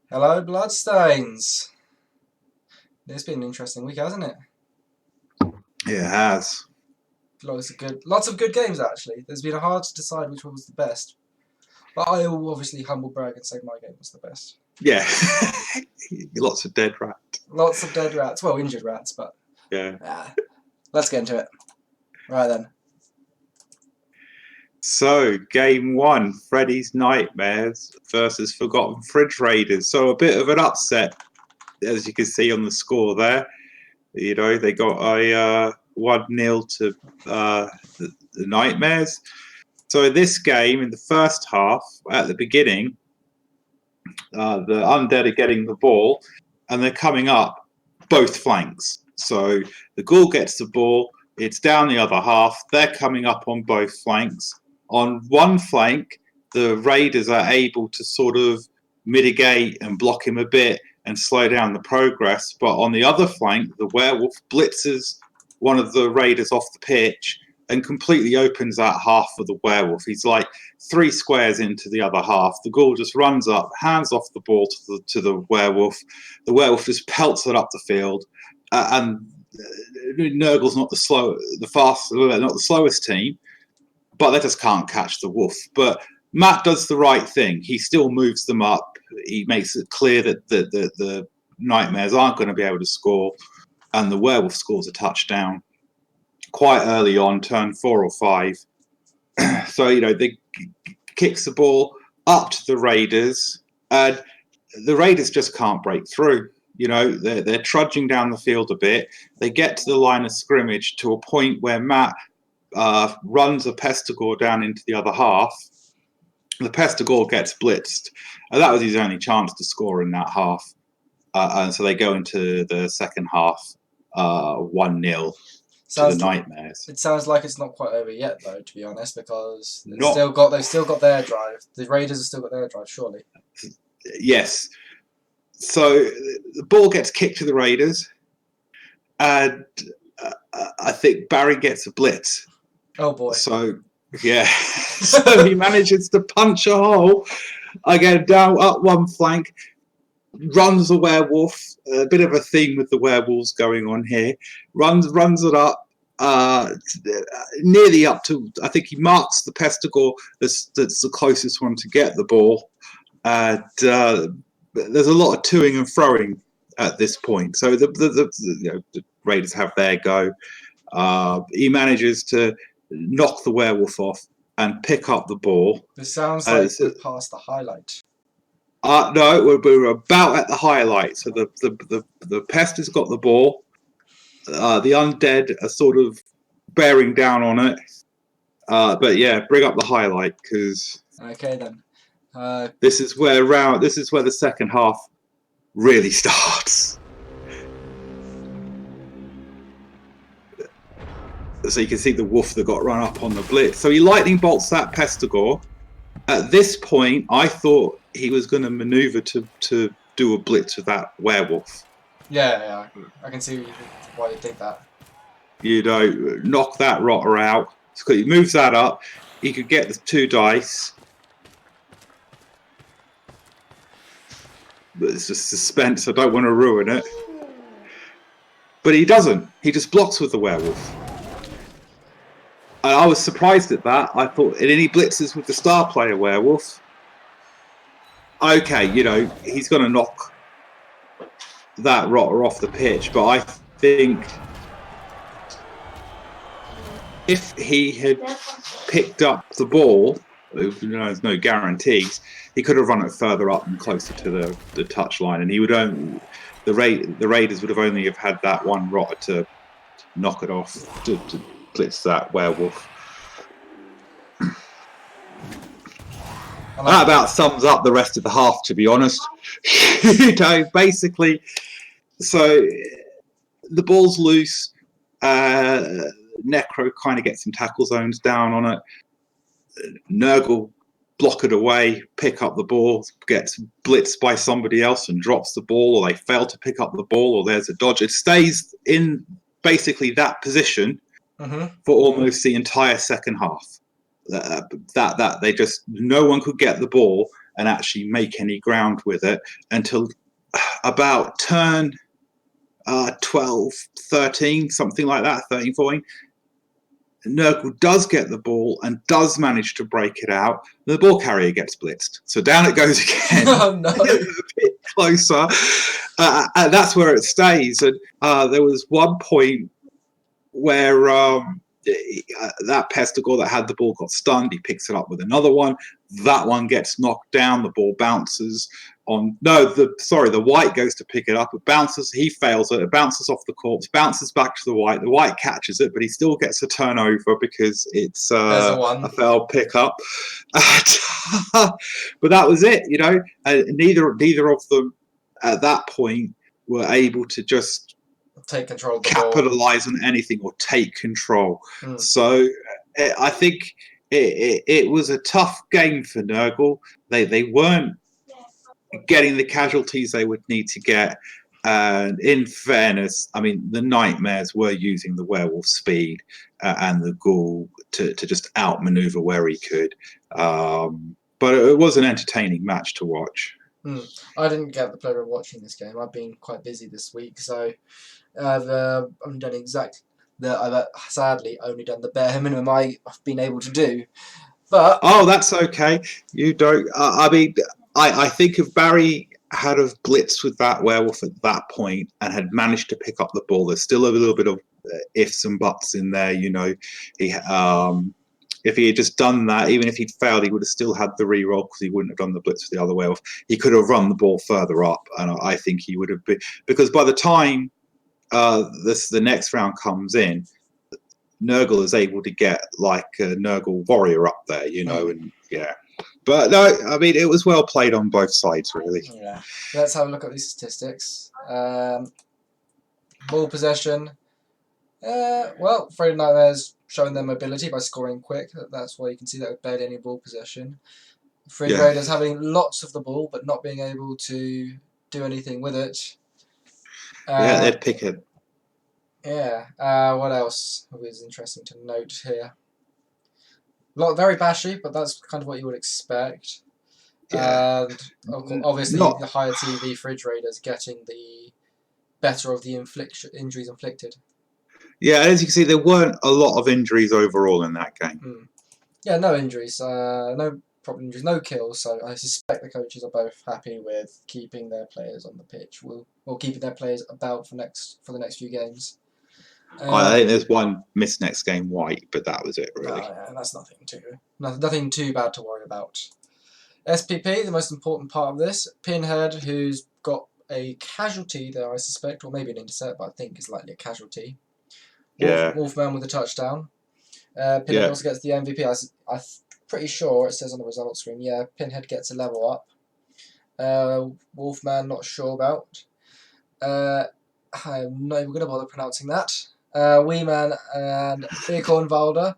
Hello, Bloodstones. It's been an interesting week, hasn't it? It has. Lots of good games actually. There's been hard to decide which one was the best, but I will obviously humble brag and say my game was the best. Yeah. Lots of dead rat. Lots of dead rats, well, injured rats, but Yeah. let's get into it. Right then. So, game one, Freddy's Nightmares versus Forgotten Fridge Raiders. So, a bit of an upset, as you can see on the score there. You know, they got a 1-0 to the Nightmares. So, in this game, in the first half, at the beginning, the Undead are getting the ball and they're coming up both flanks. So, the Ghoul gets the ball, it's down the other half, they're coming up on both flanks. On one flank, the Raiders are able to sort of mitigate and block him a bit and slow down the progress. But on the other flank, the Werewolf blitzes one of the Raiders off the pitch and completely opens that half for the Werewolf. He's like 3 squares into the other half. The Ghoul just runs up, hands off the ball to the Werewolf. The Werewolf just pelts it up the field. And Nurgle's not not the slowest team, but they just can't catch the wolf. But Matt does the right thing. He still moves them up. He makes it clear that the Nightmares aren't going to be able to score, and the Werewolf scores a touchdown quite early on, turn 4 or 5. So, you know, they kicks the ball up to the Raiders, and the Raiders just can't break through. You know, they're trudging down the field a bit. They get to the line of scrimmage to a point where Matt runs a Pestigore down into the other half. The Pestigore gets blitzed. And that was his only chance to score in that half. And so they go into the second half 1-0 to the Nightmares. It sounds like it's not quite over yet, though, to be honest, because they've Not- still got their drive. The Raiders have still got their drive, surely. Yes. So the ball gets kicked to the Raiders, and I think Barry gets a blitz. Oh boy. So, yeah. So he manages to punch a hole. Again, down up one flank, runs the Werewolf. A bit of a theme with the werewolves going on here. Runs it up, nearly up to, I think he marks the Pestigore that's the closest one to get the ball. And there's a lot of toing and froing at this point. So the Raiders have their go. He manages to knock the Werewolf off and pick up the ball. This sounds like we're past the highlight. No, we're about at the highlight. So the Pest has got the ball. The Undead are sort of bearing down on it. But yeah, bring up the highlight because Okay then. this is where the second half really starts. So you can see the wolf that got run up on the blitz. So he lightning bolts that Pestigore. At this point, I thought he was going to maneuver to do a blitz with that werewolf. Yeah, I can see why you think that. You know, knock that rotter out. So he moves that up. He could get the 2 dice. But it's just suspense. I don't want to ruin it. But he doesn't. He just blocks with the werewolf. And I was surprised at that. I thought, and any blitzes with the star player werewolf. Okay, you know, he's going to knock that rotter off the pitch. But I think if he had picked up the ball, there's no guarantees, he could have run it further up and closer to the touch line, and he would only the Raiders would have only have had that one rotter to knock it off to blitz that werewolf. That about sums up the rest of the half, to be honest. You know, basically, so the ball's loose. Necro kind of gets some tackle zones down on it. Nurgle block it away, pick up the ball, gets blitzed by somebody else and drops the ball, or they fail to pick up the ball, or there's a dodge. It stays in basically that position for almost the entire second half. That they just, no one could get the ball, and actually make any ground with it until about turn 12, 13, something like that, 13, 14. Nurgle does get the ball and does manage to break it out. The ball carrier gets blitzed. So down it goes again. Oh, no. A bit closer. And that's where it stays. And there was one point where that Pestigore that had the ball got stunned. He picks it up with another one. That one gets knocked down. The ball bounces on. No, the white goes to pick it up. It bounces. He fails it. It bounces off the corpse. Bounces back to the white. The white catches it, but he still gets a turnover because it's a failed pickup. But that was it. Neither of them at that point were able to just take control of the capitalize ball. on anything or take control. So I think it was a tough game for Nurgle. They weren't getting the casualties they would need to get. And in fairness, I mean, the Nightmares were using the werewolf speed and the ghoul to just outmaneuver where he could. But it was an entertaining match to watch. I didn't get the pleasure of watching this game. I've been quite busy this week, so I've done exactly that. I've sadly only done the bare minimum I've been able to do. But that's okay. You don't. I mean, I think if Barry had have blitzed with that werewolf at that point and had managed to pick up the ball, there's still a little bit of ifs and buts in there. If he had just done that, even if he'd failed, he would have still had the re-roll because he wouldn't have done the blitz with the other werewolf. He could have run the ball further up, and I think he would have been, because by the time the next round comes in, Nurgle is able to get like a Nurgle warrior up there, and yeah. But no, I mean, it was well played on both sides, really. Yeah. Let's have a look at these statistics. Ball possession. Well, Freddy Nightmares showing their mobility by scoring quick. That's why you can see that with barely any ball possession. Fridge Raiders having lots of the ball, but not being able to do anything with it. They'd pick it. Yeah. What else was interesting to note here? Very bashy, but that's kind of what you would expect. Yeah. And obviously, the higher TV Fridge Raiders getting the better of the injuries inflicted. Yeah, as you can see, there weren't a lot of injuries overall in that game. Yeah, no injuries. No problem injuries, no kills. So I suspect the coaches are both happy with keeping their players on the pitch, or keeping their players about for the next few games. I think there's one missed next game, White, but that was it, really. Yeah, that's nothing too bad to worry about. SPP, the most important part of this, Pinhead, who's got a casualty there, I suspect, or maybe an intercept, but I think it's likely a casualty. Wolfman with a touchdown. Pinhead also gets the MVP. I'm pretty sure it says on the results screen. Yeah, Pinhead gets a level up. Wolfman, not sure about. I'm not even going to bother pronouncing that. Weeman and Bighorn Valder.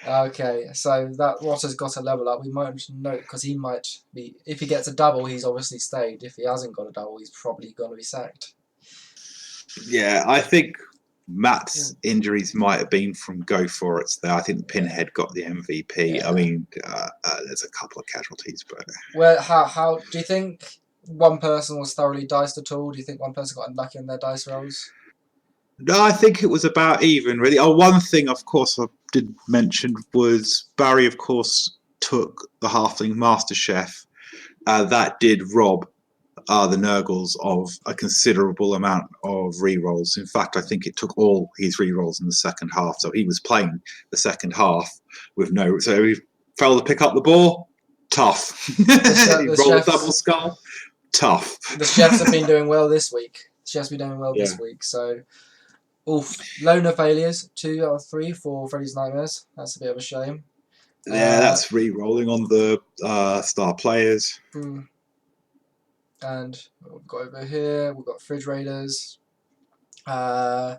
Okay, so that Rotter's got a level up. We might note because he might be. If he gets a double, he's obviously stayed. If he hasn't got a double, he's probably going to be sacked. Yeah, I think Matt's injuries might have been from Go For It there. I think Pinhead got the MVP. Yeah. I mean, there's a couple of casualties, but well, how do you think one person was thoroughly diced at all? Do you think one person got unlucky in their dice rolls? No, I think it was about even, really. Oh, one thing, of course, I did mention was Barry, of course, took the Halfling Master Chef. That did rob the Nurgles of a considerable amount of re-rolls. In fact, I think it took all his re-rolls in the second half. So he was playing the second half with no... So he failed to pick up the ball. Tough. He rolled double skull. Tough. The chefs have been doing well this week. This week, so... loner failures, 2 out of 3 for Freddy's Nightmares. That's a bit of a shame. Yeah, that's re-rolling on the star players. And we've got over here, we've got Fridge Raiders. I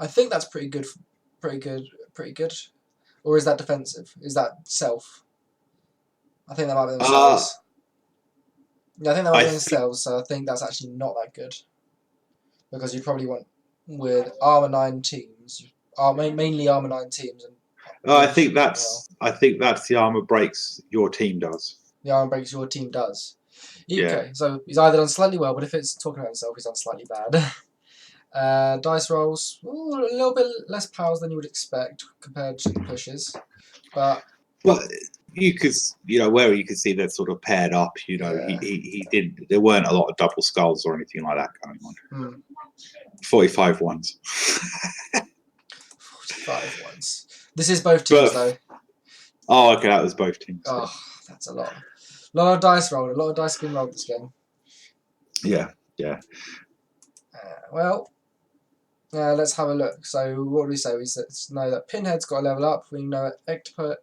think that's pretty good. Or is that defensive? Is that self? I think that might be themselves. Yeah, I think that might be themselves, so I think that's actually not that good. Because you probably want with Armour 9 teams, mainly Armour 9 teams. And I think that's the armour breaks your team does. The iron breaks your team does. Yeah. Okay, so he's either done slightly well, but if it's talking about himself, he's done slightly bad. Dice rolls, ooh, a little bit less powers than you would expect compared to the pushes, but Well, you could, where you could see they're sort of paired up. yeah. He did. There weren't a lot of double skulls or anything like that going on. 45 ones. 45 ones. This is both teams, though. Oh, okay, that was both teams. Oh, that's a lot. A lot of dice rolled. A lot of dice being rolled this game. Yeah. Let's have a look. So, what do we say? We know that Pinhead's got a level up. We know Ectopia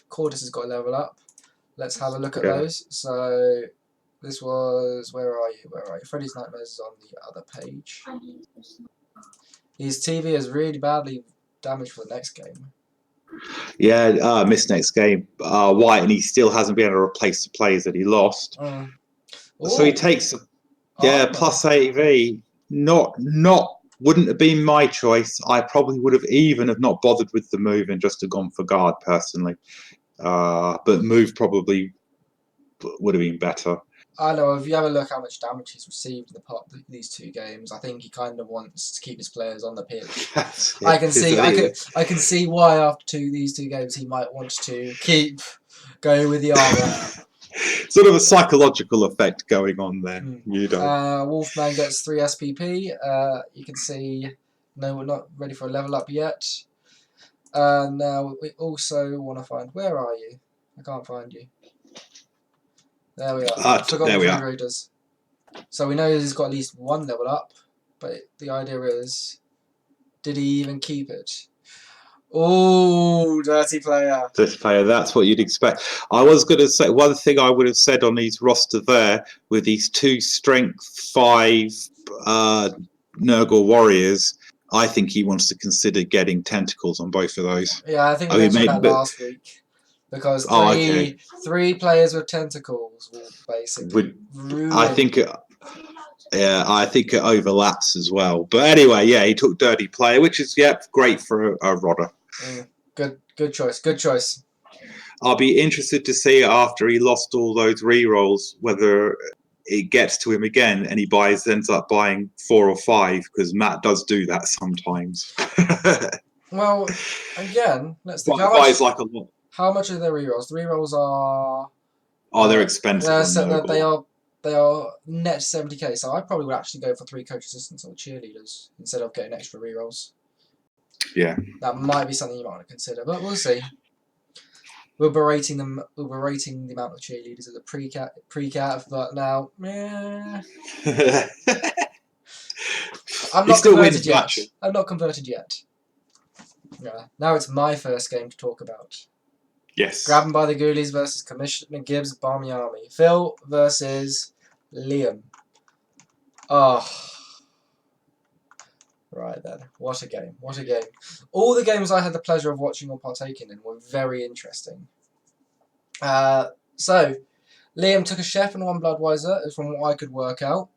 Cordis has got a level up. Let's have a look at those. So, this was... Where are you? Freddy's Nightmares is on the other page. His TV is really badly damaged for the next game. Yeah, missed next game. White, and he still hasn't been able to replace the players that he lost. So he takes... Yeah, plus AV. Not wouldn't have been my choice. I probably would have even have not bothered with the move and just have gone for guard personally. But move probably would have been better. I know, if you have a look how much damage he's received in these two games, I think he kind of wants to keep his players on the pitch. I can see why after these two games he might want to keep going with the armor. Sort of a psychological effect going on there. Wolfman gets 3 SPP. You can see, no, we're not ready for a level up yet. Now we also want to find, where are you? I can't find you. There we are. There we are. Raiders. So we know he's got at least 1 level up, but the idea is, did he even keep it? Oh, dirty player. Dirty player, that's what you'd expect. I was going to say, one thing I would have said on his roster there, with these 2 strength 5 Nurgle warriors, I think he wants to consider getting tentacles on both of those. Yeah, I think we mentioned that last week. Because 3 players with tentacles will basically ruin. I think it overlaps as well. But anyway, yeah, he took dirty player, which is great for a rodder. Good choice. I'll be interested to see after he lost all those re-rolls whether it gets to him again and he ends up buying 4 or 5, because Matt does do that sometimes. Well, again, let's think. How much are their rerolls? The rerolls are... they're expensive. They are net 70k, so I probably would actually go for 3 coach assistants or cheerleaders instead of getting extra rerolls. Yeah. That might be something you might want to consider, but we'll see. We'll be rating the amount of cheerleaders as a pre-cat, but now, I'm not converted yet. Yeah. Now it's my first game to talk about. Yes. Grab 'em by the Ghoulies versus Commissioner Gibbs' Barmy Army. Phil versus Liam. Oh. Right then. What a game. All the games I had the pleasure of watching or partaking in were very interesting. So, Liam took a chef and 1 Bloodweiser, from what I could work out.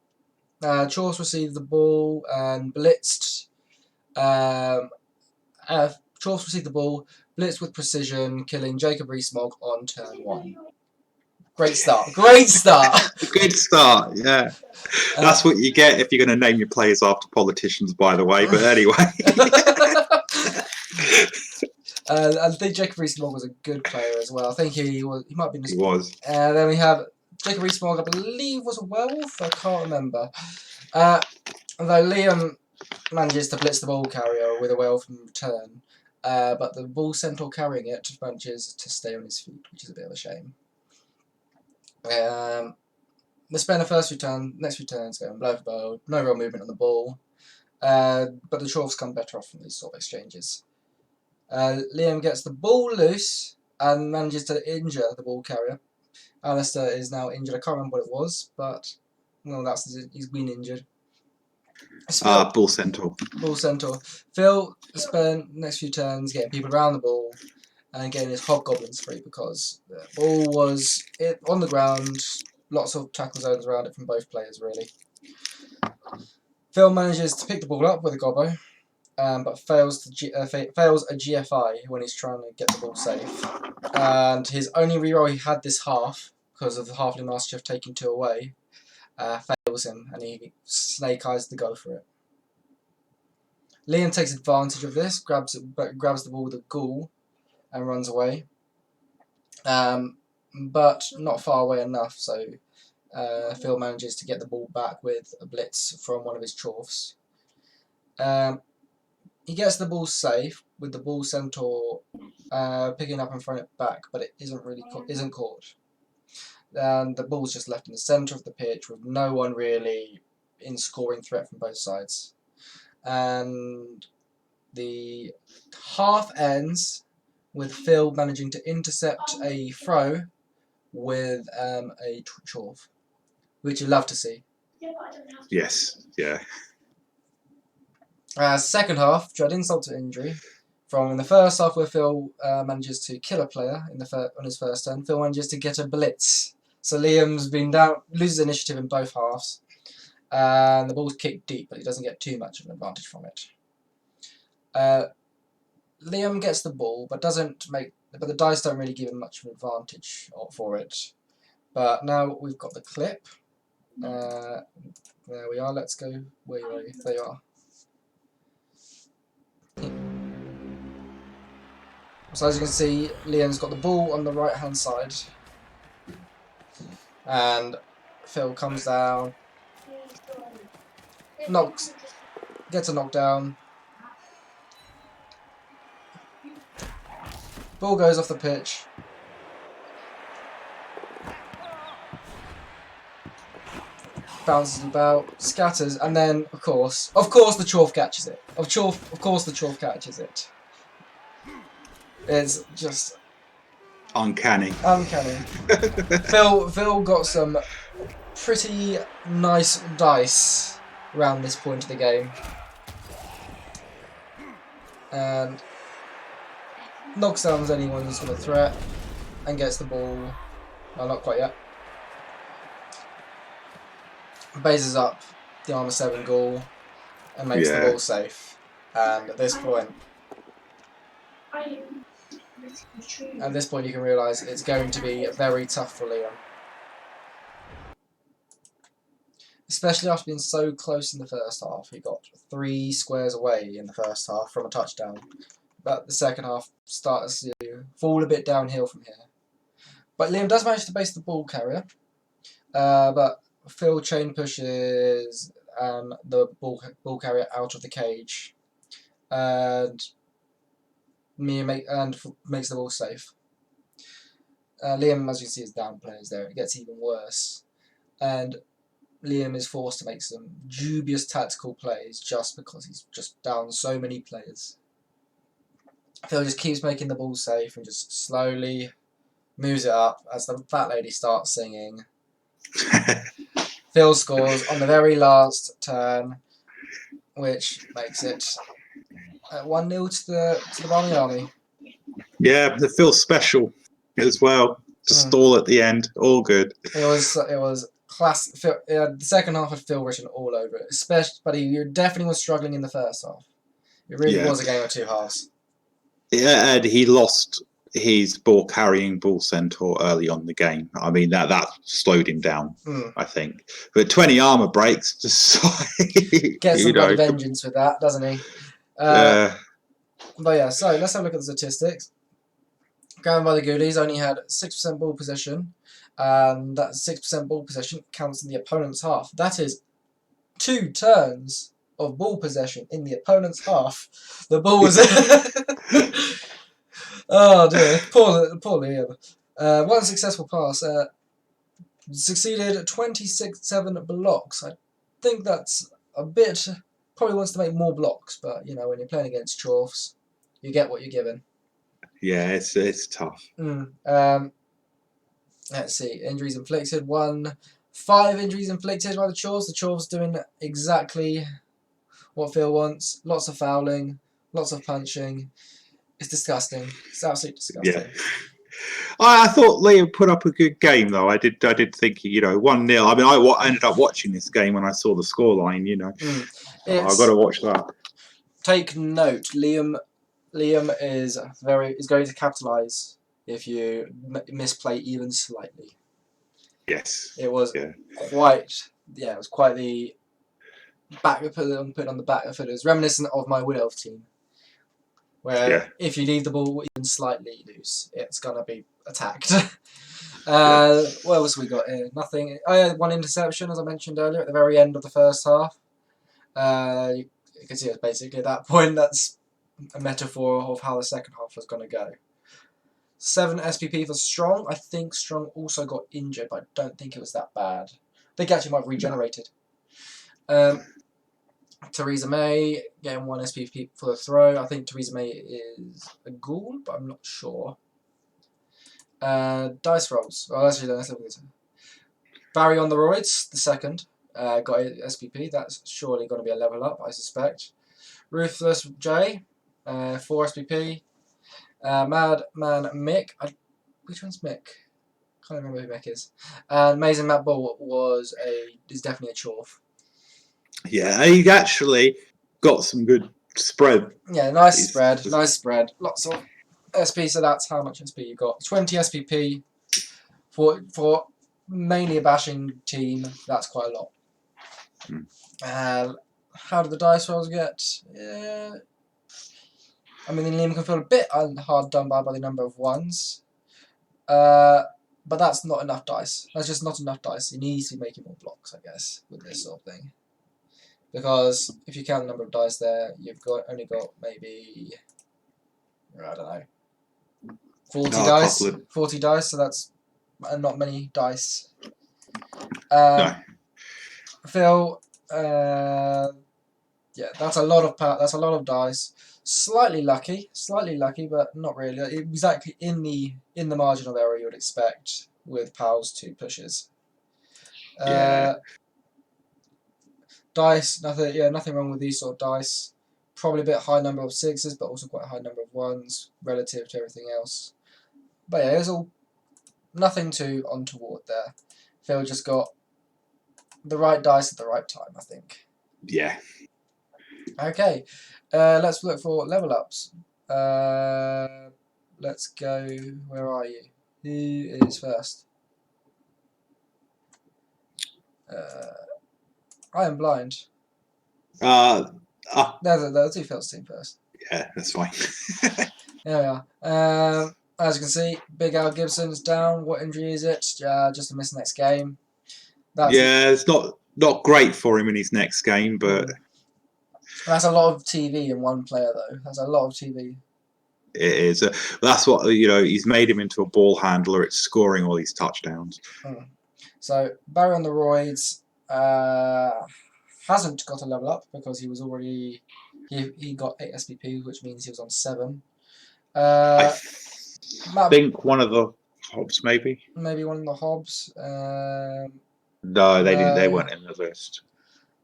Chorse received the ball and blitzed. Chorse received the ball, blitzed with precision, killing Jacob Rees-Mogg on turn 1. Great start. Good start, yeah. That's what you get if you're going to name your players after politicians, by the way, but anyway. I think Jacob Rees-Mogg was a good player as well. I think he might be... He was. Then we have Jacob Rees-Mogg, I believe, was a werewolf. I can't remember. Although Liam manages to blitz the ball carrier with a werewolf in return. But the ball centaur carrying it manages to stay on his feet, which is a bit of a shame. They spend the next few turns going blow for blow, no real movement on the ball. But the Chorfs come better off from these sort of exchanges. Liam gets the ball loose and manages to injure the ball carrier. Alistair is now injured. I can't remember what it was, but he's been injured. Bull Centaur. Phil spent the next few turns getting people around the ball and getting his hobgoblins free because the ball was on the ground. Lots of tackle zones around it from both players, really. Phil manages to pick the ball up with a gobbo but fails a GFI when he's trying to get the ball safe. And his only reroll he had this half, because of the Halfling Master Chief taking 2 away, fails him, and he snake eyes to go for it. Liam takes advantage of this, grabs the ball with a ghoul, and runs away. But not far away enough, so Phil manages to get the ball back with a blitz from one of his chorfs. He gets the ball safe with the ball centaur picking up and throwing it back, but it isn't caught. And the ball's just left in the centre of the pitch with no one really in scoring threat from both sides. And the half ends with Phil managing to intercept a throw with a chorf, which you love to see. Yes, yeah. Second half, dread insult to injury. From in the first half, where Phil manages to kill a player on his first turn, Phil manages to get a blitz. So Liam's been down, loses initiative in both halves, and the ball's kicked deep, but he doesn't get too much of an advantage from it. Liam gets the ball, but the dice don't really give him much of an advantage for it. But now we've got the clip. There we are. Let's go. Where are you? There you are. So as you can see, Liam's got the ball on the right hand side, and Phil comes down, gets a knockdown. Ball goes off the pitch. Bounces about, scatters, and then of course the chorf catches it. Of course the chorf catches it. It's just uncanny. Phil got some pretty nice dice around this point of the game, and knocks down anyone who's going to threat and gets the ball. Well, not quite yet. Bases up the Armour 7 Ghoul and makes the ball safe. And at this point you can realise it's going to be very tough for Liam. Especially after being so close in the first half. He got 3 squares away in the first half from a touchdown. But the second half starts to fall a bit downhill from here. But Liam does manage to base the ball carrier. But Phil chain pushes the ball carrier out of the cage. And makes the ball safe. Liam, as you can see, is down players there. It gets even worse. And Liam is forced to make some dubious tactical plays just because he's just down so many players. Phil just keeps making the ball safe and just slowly moves it up as the fat lady starts singing. Phil scores on the very last turn, which makes it 1-0 to the Barmy Army. Yeah, the Phil special as well. Just all at the end, all good. It was class. The second half had Phil written all over it, but he definitely was struggling in the first half. It really was a game of two halves. Yeah, and he lost his ball carrying bull centaur early on the game. I mean that slowed him down, I think. But 20 armor breaks, just gets some bloody vengeance with that, doesn't he? But yeah, so let's have a look at the statistics. Ground by the Ghoulies only had 6% ball possession, and that 6% ball possession counts in the opponent's half. That is 2 turns of ball possession in the opponent's half. The ball was oh dear, poor Liam. 1 successful pass. Succeeded 27 blocks. I think that's a bit. Probably wants to make more blocks, but you know when you're playing against chorfs, you get what you're given. Yeah, it's tough. Let's see. Injuries inflicted. 5 injuries inflicted by the chorfs. The chorfs doing exactly what Phil wants. Lots of fouling, lots of punching. It's disgusting. It's absolutely disgusting. Yeah. I thought Liam put up a good game, though. I did think, 1-0. I mean, I ended up watching this game when I saw the scoreline, I've got to watch that. take note. Liam is going to capitalise if you misplay even slightly. Yes. It was Yeah. quite the put on the back foot. It was reminiscent of my Wood Elf team, where if you leave the ball even slightly loose, it's gonna be attacked. What else we got here? Nothing. I had one interception, as I mentioned earlier, at the very end of the first half. You can see it's basically at that point. That's a metaphor of how the second half was going to go. 7 SPP for Strong. I think Strong also got injured, but I don't think it was that bad. I think actually might have regenerated. Theresa May getting 1 SPP for the throw. I think Theresa May is a ghoul, but I'm not sure. Dice rolls. Oh, actually, let's look at this. Barry on the roids, the second. Got a SPP. That's surely going to be a level up, I suspect. Ruthless J, 4 SPP. Madman Mick. Which one's Mick? Can't remember who Mick is. And Amazing Matt Bull is definitely a chorf. Yeah, he actually got some good spread. Yeah, nice spread. Lots of SP, so that's how much SP you got. 20 SPP for mainly a bashing team. That's quite a lot. How did the dice rolls get? Yeah. I mean, Liam can feel a bit hard done by the number of ones. But that's not enough dice. That's just not enough dice. He needs to be making more blocks, I guess, with this sort of thing. Because if you count the number of dice there, you've only got maybe, I don't know, 40 dice. 40 dice, so that's not many dice. No. Phil, yeah, that's a lot of dice. Slightly lucky, but not really. Exactly in the marginal area you would expect with Powell's 2 pushes. Dice, nothing wrong with these sort of dice. Probably a bit high number of 6s, but also quite a high number of 1s relative to everything else. But yeah, it was all nothing too untoward there. Phil just got the right dice at the right time, I think. Yeah. Okay, let's look for level ups. Let's go. Where are you? Who is first? I am blind. Let's do Phil's team first. Yeah, that's fine. There we are. As you can see, Big Al Gibson's down. What injury is it? Just to miss next game. It's not great for him in his next game, but that's a lot of TV in one player, though. That's a lot of TV. It is. That's what he's made him into a ball handler. It's scoring all these touchdowns. So Barry on the roids hasn't got a level up because he was already he got 8 SPP, which means he was on 7. I think one of the Hobbs, maybe. Maybe one of the Hobbs. No, they didn't. They weren't in the list.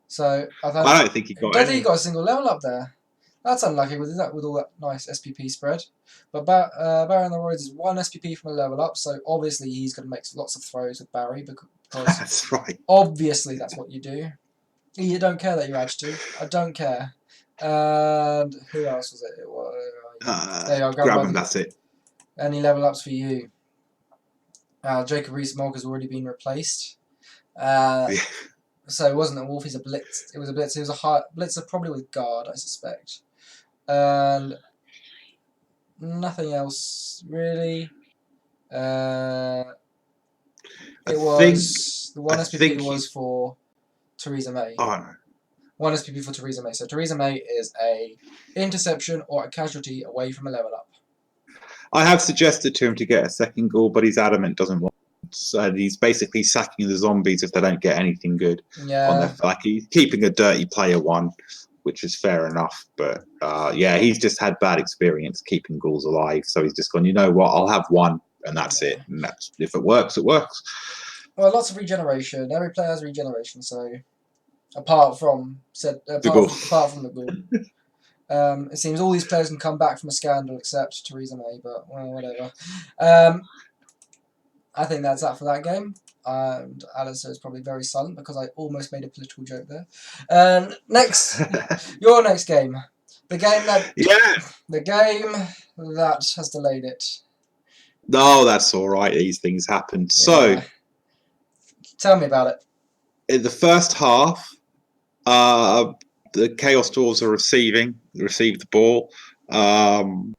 So I don't think he got. Don't think he got a single level up there. That's unlucky with all that nice SPP spread. But Barry on the roids is 1 SPP from a level up, so obviously he's going to make lots of throws with Barry because that's right. Obviously, that's what you do. You don't care that you add 2. I don't care. And who else was it? It was there you go. Grab him. That's it. Any level ups for you? Jacob Rees-Mogg has already been replaced. So it wasn't a wolf. He's a blitz. It was a blitz. He was a high blitzer, probably with guard, I suspect. And nothing else really. The 1 SPP was for Theresa May. Oh no. 1 SPP for Theresa May. So Theresa May is a interception or a casualty away from a level up. I have suggested to him to get a second goal, but he's adamant doesn't want. So he's basically sacking the zombies if they don't get anything good. Yeah. He's keeping a dirty player 1, which is fair enough. But he's just had bad experience keeping ghouls alive. So he's just gone, you know what, I'll have 1 and that's it. And if it works, it works. Well, lots of regeneration. Every player has regeneration, so apart from the ghoul. It seems all these players can come back from a scandal except Theresa May, but well, whatever. I think that's that for that game. And Alistair is probably very silent because I almost made a political joke there. Next, your next game. The game that Yeah. the game that has delayed it. No, that's all right. These things happen. So, Yeah. Tell me about it. in the first half, the Chaos Dwarves are receive the ball, and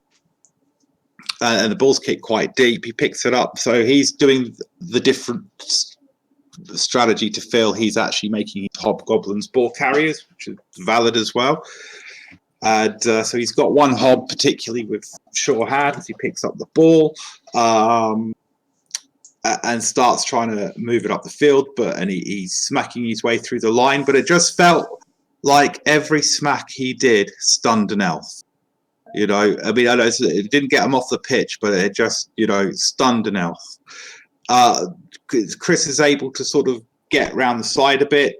the ball's kicked quite deep. He picks it up, so he's doing the different strategy to Phil. He's actually making his hobgoblins ball carriers, which is valid as well. And so he's got one hob, particularly with sure hands. He picks up the ball and starts trying to move it up the field, and he's smacking his way through the line. But it just felt like every smack he did stunned an elf. You know, I mean, I know it didn't get him off the pitch, but it just, stunned an elf. Chris is able to sort of get round the side a bit,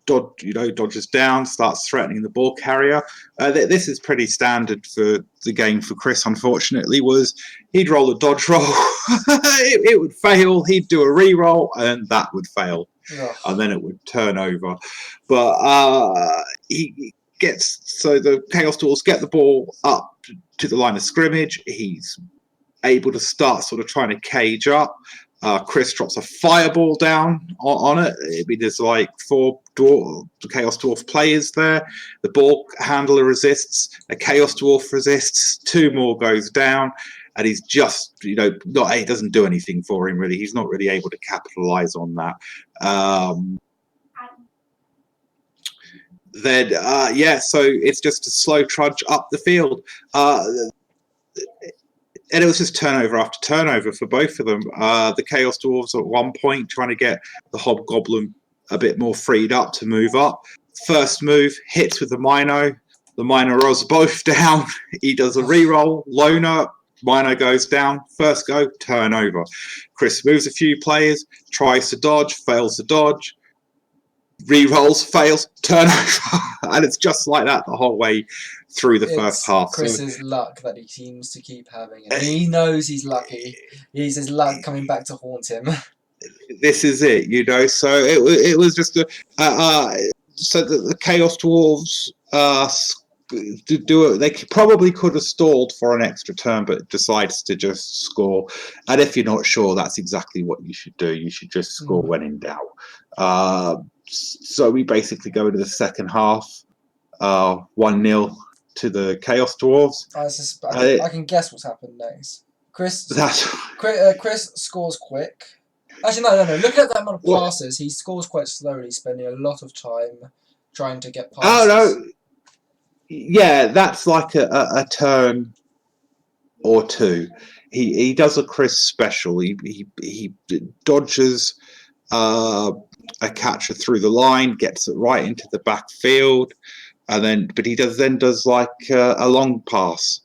dodges down, starts threatening the ball carrier. This is pretty standard for the game for Chris, unfortunately, was he'd roll a dodge roll, it would fail, he'd do a re-roll, and that would fail. Ugh. And then it would turn over. But so the Chaos Dwarves get the ball up to the line of scrimmage. He's able to start sort of trying to cage up. Chris drops a fireball down on it. I mean, there's like 4 Chaos Dwarf players there. The ball handler resists. A Chaos Dwarf resists. 2 more goes down. And he's just, he doesn't do anything for him, really. He's not really able to capitalize on that. So it's just a slow trudge up the field. And it was just turnover after turnover for both of them. The Chaos Dwarves at one point trying to get the Hobgoblin a bit more freed up to move up. First move, hits with the Mino. The Mino rolls both down. He does a re-roll, loner. Mino goes down. First go, turnover. Chris moves a few players, tries to dodge, fails to dodge. Re-rolls, fails, turnover. And it's just like that the whole way through the first half. Chris's luck that he seems to keep having. And he knows he's lucky. He's his luck coming back to haunt him. This is it, So it was just so the Chaos Dwarves they probably could have stalled for an extra turn, but decides to just score. And if you're not sure, that's exactly what you should do. You should just score when in doubt. So we basically go into the second half, 1-0 to the Chaos Dwarves. I can guess what's happened next. Chris scores quick. Actually, no. Looking at that amount of passes, he scores quite slowly, spending a lot of time trying to get passes. Oh, no. Yeah, that's like a turn or two. He does a Chris special. He dodges a catcher through the line, gets it right into the backfield, but he does like a long pass,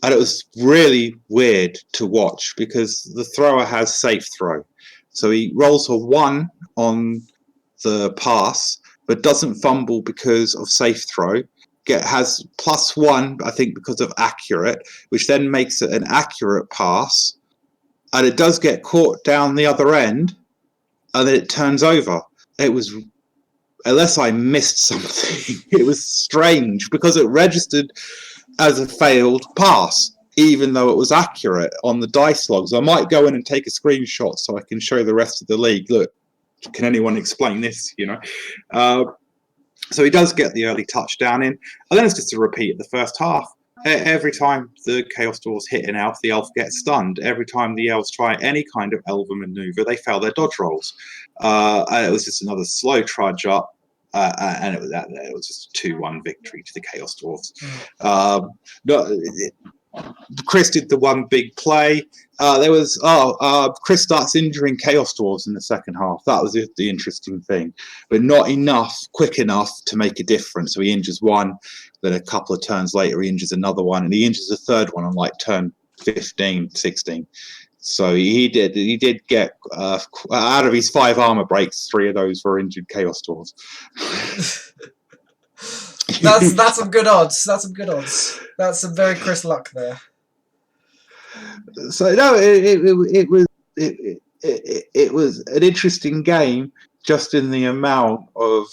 and it was really weird to watch because the thrower has safe throw, so he rolls a 1 on the pass, but doesn't fumble because of safe throw. Has +1, I think, because of accurate, which then makes it an accurate pass, and it does get caught down the other end, and then it turns over. It was, unless I missed something, it was strange because it registered as a failed pass, even though it was accurate on the dice logs. I might go in and take a screenshot so I can show the rest of the league. Look, can anyone explain this? So he does get the early touchdown in, and then it's just a repeat of the first half. Every time the Chaos Dwarves hit an elf, the elf gets stunned. Every time the elves try any kind of elven maneuver, they fail their dodge rolls. And it was just another slow trudge up, and it was just a 2-1 victory to the Chaos Dwarves. Chris did the one big play. Chris starts injuring Chaos Dwarves in the second half. That was the interesting thing, but not quick enough to make a difference. So he injures one, then a couple of turns later he injures another one, and he injures a third one on like turn 15, 16. So he did get out of his 5 armor breaks, 3 of those were injured Chaos Dwarves. That's some good odds. That's some very Chris luck there. So no, it was an interesting game, just in the amount of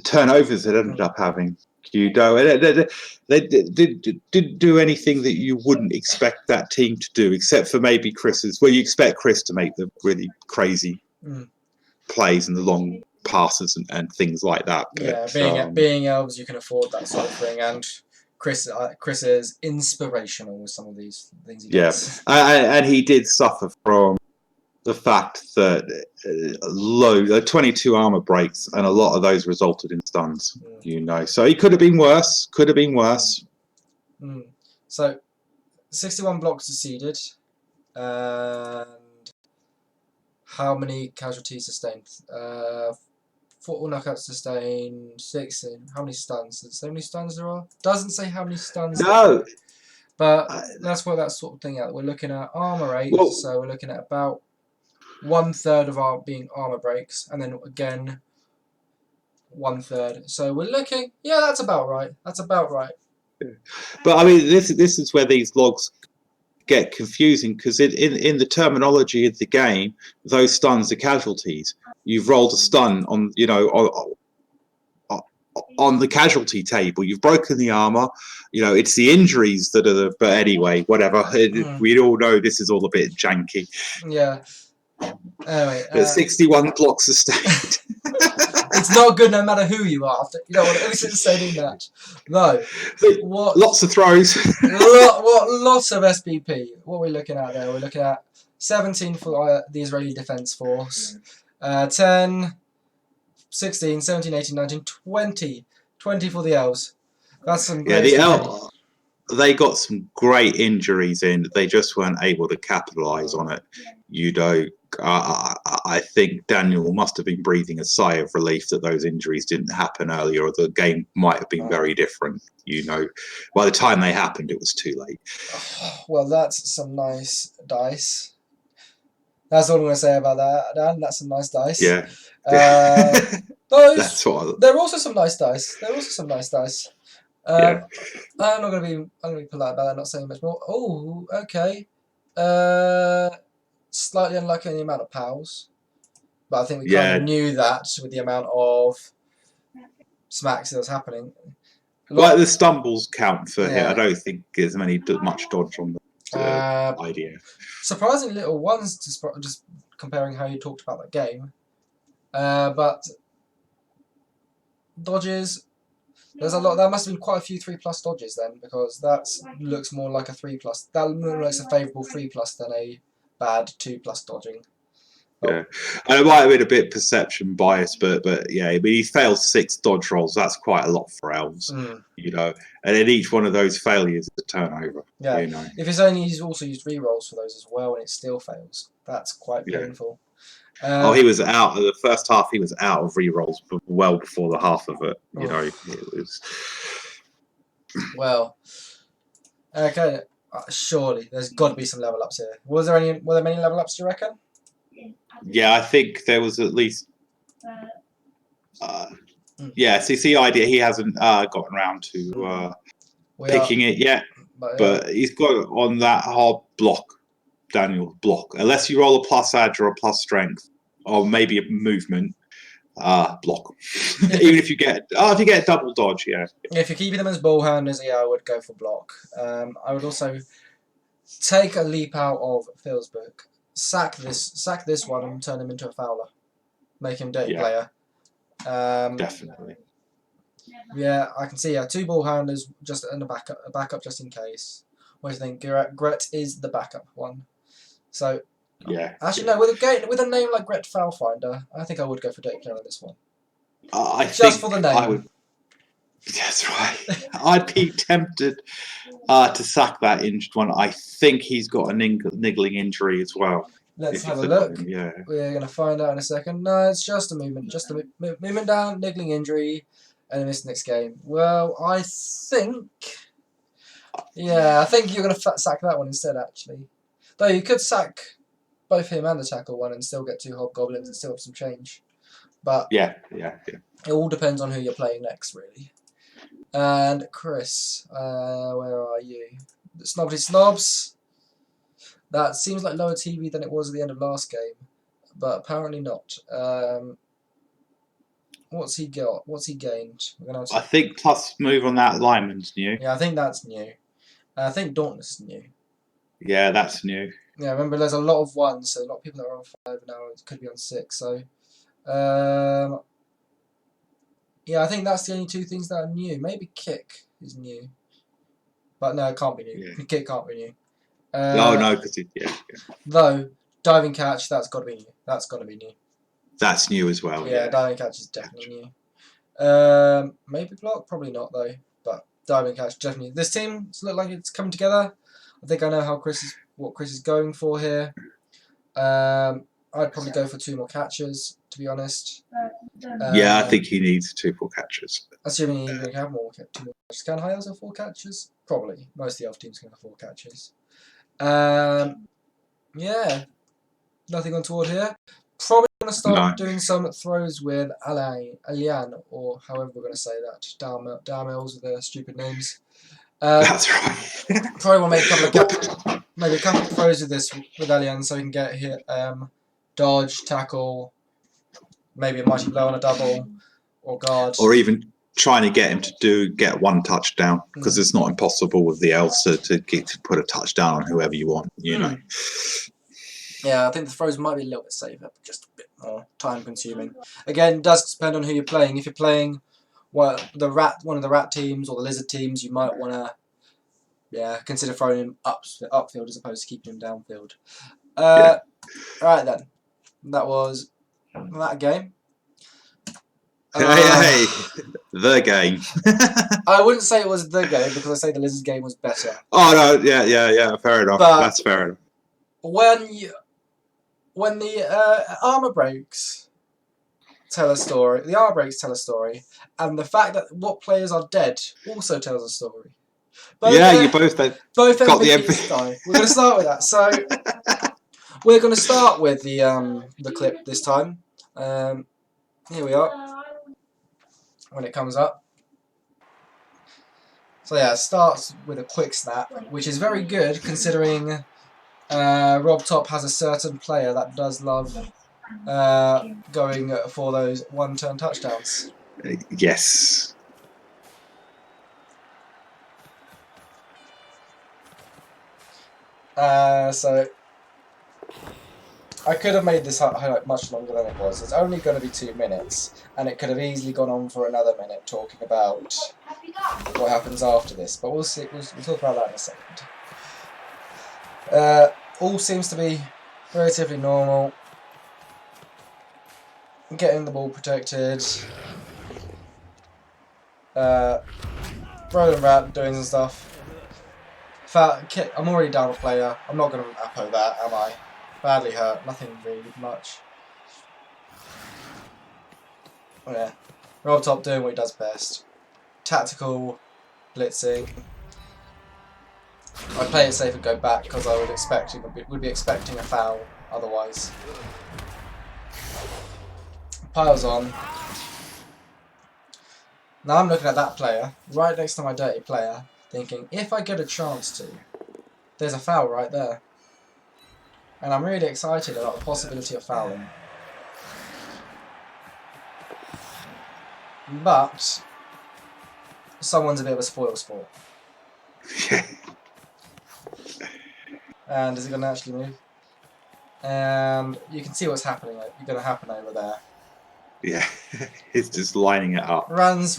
turnovers it ended up having. You know, they didn't do anything that you wouldn't expect that team to do, except for maybe Chris's. Well, you expect Chris to make the really crazy plays and the long passes and things like that. Yeah, But, being elves, you can afford that sort of thing, and Chris is inspirational with some of these things he does. And he did suffer from the fact that 22 armor breaks, and a lot of those resulted in stuns. You know, so he could have been worse. Could have been worse. So, 61 blocks succeeded, and how many casualties sustained? 4 knockouts sustained, 6. How many stuns? Does it say how many stuns there are? Doesn't say how many stuns. No. But let's work that sort of thing out. We're looking at armor rate, so we're looking at about 1/3 of our being armor breaks, and then again 1/3. So we're looking, yeah, that's about right. That's about right. But I mean, this is where these logs get confusing, because in the terminology of the game, those stuns are casualties. You've rolled a stun on, you know, on the casualty table. You've broken the armor. You know, it's the injuries that are the. But anyway, whatever. We all know this is all a bit janky. Yeah. Anyway, 61 blocks sustained. It's not good no matter who you are. You don't want everything said in that. No. Lots of throws. Lots of SPP. What are we looking at there? We're looking at 17 for the Israeli Defense Force. 10, 16, 17, 18, 19, 20. 20 for the elves. That's some great SPP. They got some great injuries in. They just weren't able to capitalise on it. You know, I think Daniel must have been breathing a sigh of relief that those injuries didn't happen earlier, or the game might have been very different. You know, by the time they happened, it was too late. Well, that's some nice dice. That's all I'm going to say about that, Dan. That's some nice dice. Yeah. Those. There are also some nice dice. I'm not going to be polite about that, not saying much more. Oh, okay. Slightly unlucky in the amount of pals, but I think we kind of knew that with the amount of smacks that was happening. Well, the stumbles count for here. I don't think there's much dodge on the idea. Surprisingly little ones, just comparing how you talked about that game. But dodges. There's a lot. There must have been quite a few 3+ dodges then, because that looks more like a 3+. That looks a favourable 3+ than a bad 2+ dodging. Yeah, and it might have been a bit perception bias, but yeah, I mean, he failed 6 dodge rolls. That's quite a lot for elves, you know. And then each one of those failures is a turnover. Yeah, you know. If he's also used re-rolls for those as well, and it still fails, that's quite painful. He was out. The first half, he was out of re-rolls well before the half of it. You know, it was. Well, okay. Surely there's got to be some level ups here. Were there many level ups? Do you reckon? Yeah, I think there was at least. Yeah, so the idea, he hasn't gotten around to picking it yet, but he's got it on that hard block, Daniel's block. Unless you roll a plus edge or a plus strength, or maybe a movement block. Even if you get double dodge, yeah. If you're keeping them as ball handlers, yeah, I would go for block. I would also take a leap out of Phil's book. Sack this one and turn him into a fowler. Make him dirty player. Definitely. Yeah, I can see 2 ball handlers just in a backup just in case. What do you think? Gret is the backup one. So actually no, with a name like Gret Foulfinder, I think I would go for dirty player on this one. Just for the name. That's right. I'd be tempted to sack that injured one. I think he's got a niggling injury as well. Let's have a look. We're going to find out in a second. No, it's just a movement. Just a movement down, niggling injury, and a miss next game. Well, I think you're going to sack that one instead, actually. Though you could sack both him and the tackle one and still get 2 hobgoblins and still have some change. But it all depends on who you're playing next, really. And Chris, where are you? Snobby Snobs. That seems like lower TV than it was at the end of last game, but apparently not. What's he got? What's he gained? We're gonna have I to, think plus move on that lineman's new. yeah, I think that's new. I think Dauntless is new. Yeah, that's new. Yeah, remember there's a lot of ones, so a lot of people that are on 5 now could be on 6. So, um, yeah, I think that's the only two things that are new. Maybe Kick is new, but no, it can't be new. Yeah. Kick can't be new. Oh no, because Though Diving Catch, that's got to be new. That's got to be new. that's new as well. Yeah, Yeah. Diving Catch is definitely new. Maybe Block, probably not though. But Diving Catch definitely. This team look like it's coming together. I think I know what Chris is going for here. I'd probably go for 2 more catches, to be honest. Yeah, I think he needs 2 more catches. Assuming he can have 2 more catches. Can Hiles have 4 catches? Probably. Most of the other teams can have 4 catches. Yeah. Nothing untoward here. Probably going to start doing some throws with Alian, or however we're going to say that. Darmels with their stupid names. That's right. Probably want to make a couple of throws with this with Alian so he can get hit, dodge, tackle, maybe a mighty blow on a double, or guard. Or even trying to get him to get 1 touchdown, because it's not impossible with the Elsa to put a touchdown on whoever you want, you know. Yeah, I think the throws might be a little bit safer, but just a bit more time consuming. Again, it does depend on who you're playing. If you're playing one of the rat teams or the lizard teams, you might want to consider throwing him upfield as opposed to keeping him downfield. Alright then. That was that game. Hey, the game. I wouldn't say it was the game because I say the lizard game was better. Oh no, yeah, fair enough. But that's fair enough. When the armor breaks tell a story, the armor breaks tell a story, and the fact that what players are dead also tells a story. You both got the MVPs die. We're going to start with that. So we're going to start with the clip this time. Here we are. When it comes up. So yeah, it starts with a quick snap, which is very good considering Rob Top has a certain player that does love going for those 1-turn touchdowns. Yes. So I could have made this highlight much longer than it was. It's only going to be 2 minutes, and it could have easily gone on for another minute talking about what happens after this. But we'll see. We'll talk about that in a second. All seems to be relatively normal. Getting the ball protected. Rolling rat doing some stuff. I'm already down a player. I'm not going to appo that, am I? Badly hurt. Nothing really much. Oh, yeah. Rob Top doing what he does best. Tactical blitzing. I'd play it safe and go back because I would be expecting a foul otherwise. Piles on. Now I'm looking at that player, right next to my dirty player, thinking, if I get a chance to, there's a foul right there. And I'm really excited about the possibility of fouling. But someone's a bit of a spoil sport. And is it going to actually move? And you can see what's happening. Going to happen over there. Yeah, it's just lining it up. Runs.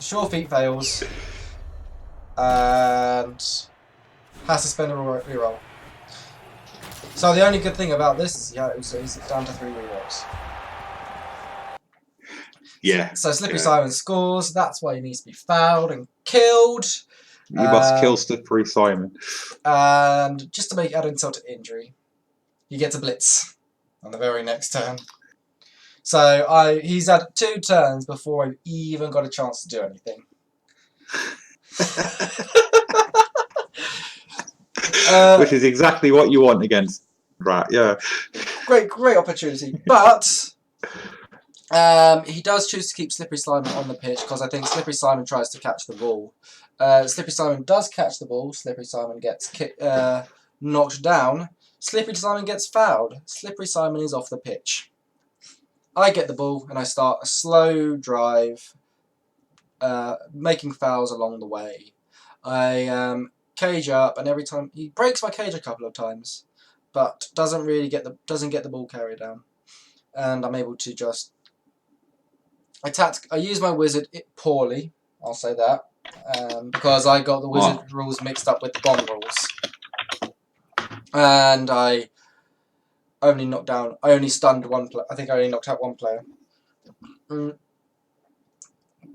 Sure feet fails. And has to spend a reroll. So the only good thing about this is he's down to 3 rerolls. Yeah. So Slippery Simon scores. That's why he needs to be fouled and killed. You must kill Slippery Simon. And just to add insult to injury, he gets a blitz on the very next turn. So he's had 2 turns before I've even got a chance to do anything. Which is exactly what you want against Rat, yeah. Great opportunity. But he does choose to keep Slippery Simon on the pitch because I think Slippery Simon tries to catch the ball. Slippery Simon does catch the ball. Slippery Simon gets knocked down. Slippery Simon gets fouled. Slippery Simon is off the pitch. I get the ball and I start a slow drive, making fouls along the way. I cage up, and every time he breaks my cage a couple of times, but doesn't get the ball carried down, and I'm able to just I use my wizard poorly. I'll say that because I got the wizard rules mixed up with the bomb rules, and I only stunned one player. I think I only knocked out one player.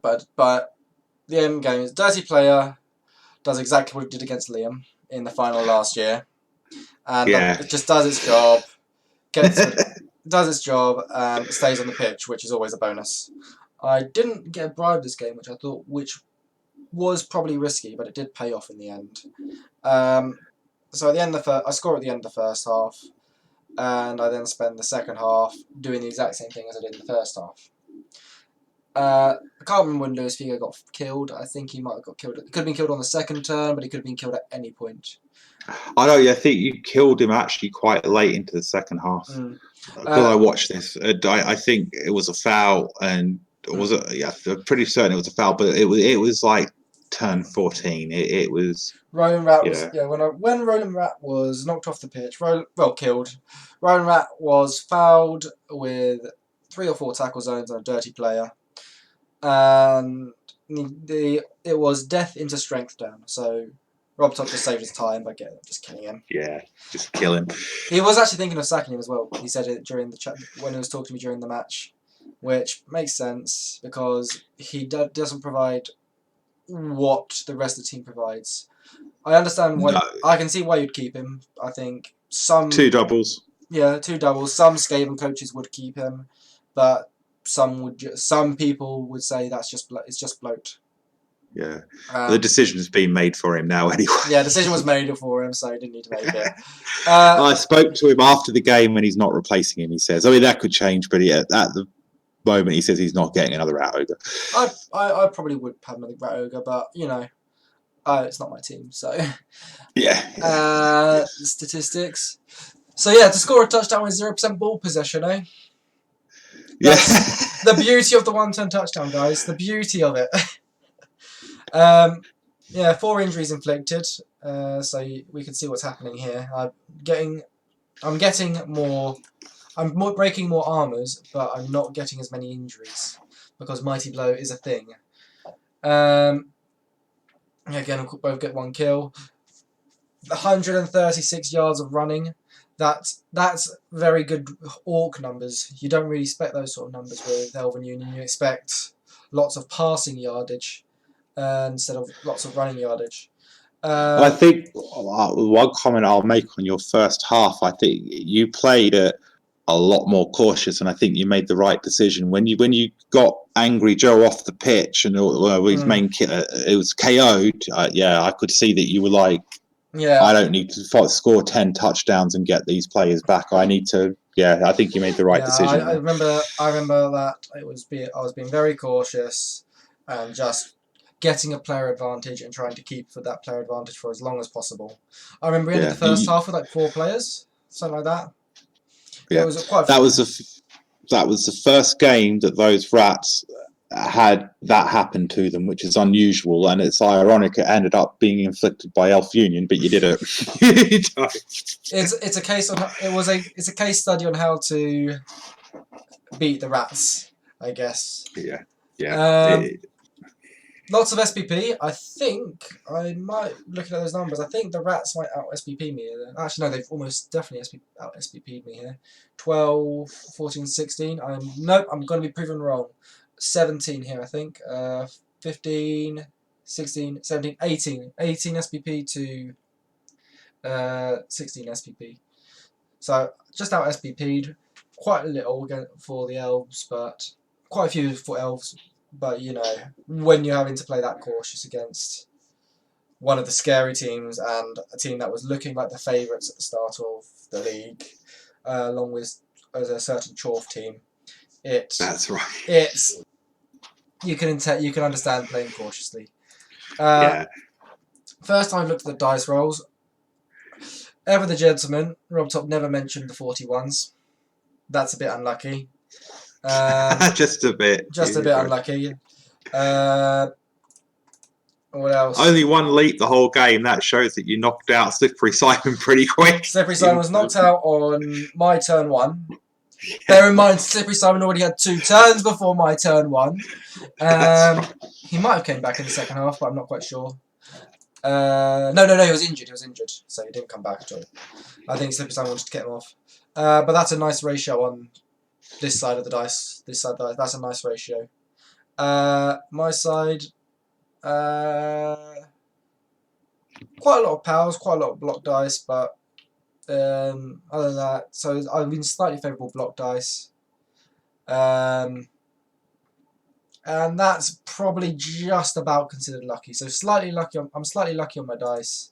But the end game is Dirty Player does exactly what it did against Liam in the final last year, and it just does its job, does its job, and stays on the pitch, which is always a bonus. I didn't get a bribe this game, which was probably risky, but it did pay off in the end. So at the end of I score at the end of the first half, and I then spend the second half doing the exact same thing as I did in the first half. I can't remember when Luis Figo got killed. I think he might have got killed. He could have been killed on the second turn, but he could have been killed at any point. I know. I think you killed him actually quite late into the second half. Because I watched this, I think it was a foul, and was it? Yeah, I'm pretty certain it was a foul, but it was like turn 14. It was. Roland Rat was when Roland Rat was knocked off the pitch, killed. Roland Rat was fouled with 3 or 4 tackle zones on a dirty player, and it was death into strength down. So Rob Top just saved his time by just killing him. Yeah, just kill him. He was actually thinking of sacking him as well. He said it during the chat when he was talking to me during the match, which makes sense because he doesn't provide what the rest of the team provides. I understand why. No. I can see why you'd keep him. I think 2 doubles. Yeah, 2 doubles. Some Skaven coaches would keep him, but some people would say it's just bloat. Yeah, the decision has been made for him now anyway. Yeah, decision was made for him, so he didn't need to make it. I spoke to him after the game when he's not replacing him. He says, I mean, that could change, but at the moment he says he's not getting another Rat Ogre. I probably would have another Rat Ogre, but, it's not my team, so... Yeah. Statistics. So, yeah, to score a touchdown with 0% ball possession, eh? That's the beauty of the one-turn touchdown, guys. The beauty of it. 4 injuries inflicted, so we can see what's happening here. I'm breaking more armors, but I'm not getting as many injuries because Mighty Blow is a thing. Again, we'll both get 1 kill. 136 yards of running. That's very good Orc numbers. You don't really expect those sort of numbers with Elven Union. You expect lots of passing yardage instead of lots of running yardage. I think one comment I'll make on your first half, I think you played it a lot more cautious, and I think you made the right decision when you got Angry Joe off the pitch and his main killer, it was KO'd. I could see that you were like, I don't need to score 10 touchdowns and get these players back. I need to. Yeah, I think you made the right decision. I remember that I was being very cautious and just getting a player advantage and trying to keep for that player advantage for as long as possible. I remember we ended the first half with like 4 players, something like that. Yeah, that was the first game that those rats had that happen to them, which is unusual, and it's ironic it ended up being inflicted by Elf Union, but you did it. It's a case study on how to beat the rats, I guess. Yeah. Lots of SPP. I think I might, looking at those numbers, I think the rats might out SPP me here. Actually, no, they've almost definitely out SPP'd me here. 12, 14, 16. I'm going to be proven wrong. 17 here, I think. 15, 16, 17, 18. 18 SPP to 16 SPP. So just out SPP'd. Quite a little for the elves, but quite a few for elves. But, when you're having to play that cautious against one of the scary teams and a team that was looking like the favourites at the start of the league, along with a certain Chorf team, that's right. You can understand playing cautiously. Yeah. First time I looked at the dice rolls. Ever the gentleman, Rob Top never mentioned the 41s. That's a bit unlucky. Just a bit. Just a bit unlucky. What else? Only one leap the whole game. That shows that you knocked out Slippery Simon pretty quick. Slippery Simon was knocked out on my turn 1. Bear in mind, Slippery Simon already had 2 turns before my turn 1. He might have came back in the second half, but I'm not quite sure. No, he was injured. So he didn't come back at all. I think Slippery Simon wanted to get him off. But that's a nice ratio on this side of the dice. That's a nice ratio. My side, quite a lot of powers, quite a lot of block dice, but other than that, so I've been slightly favourable block dice. And that's probably just about considered lucky. So slightly lucky. I'm slightly lucky on my dice.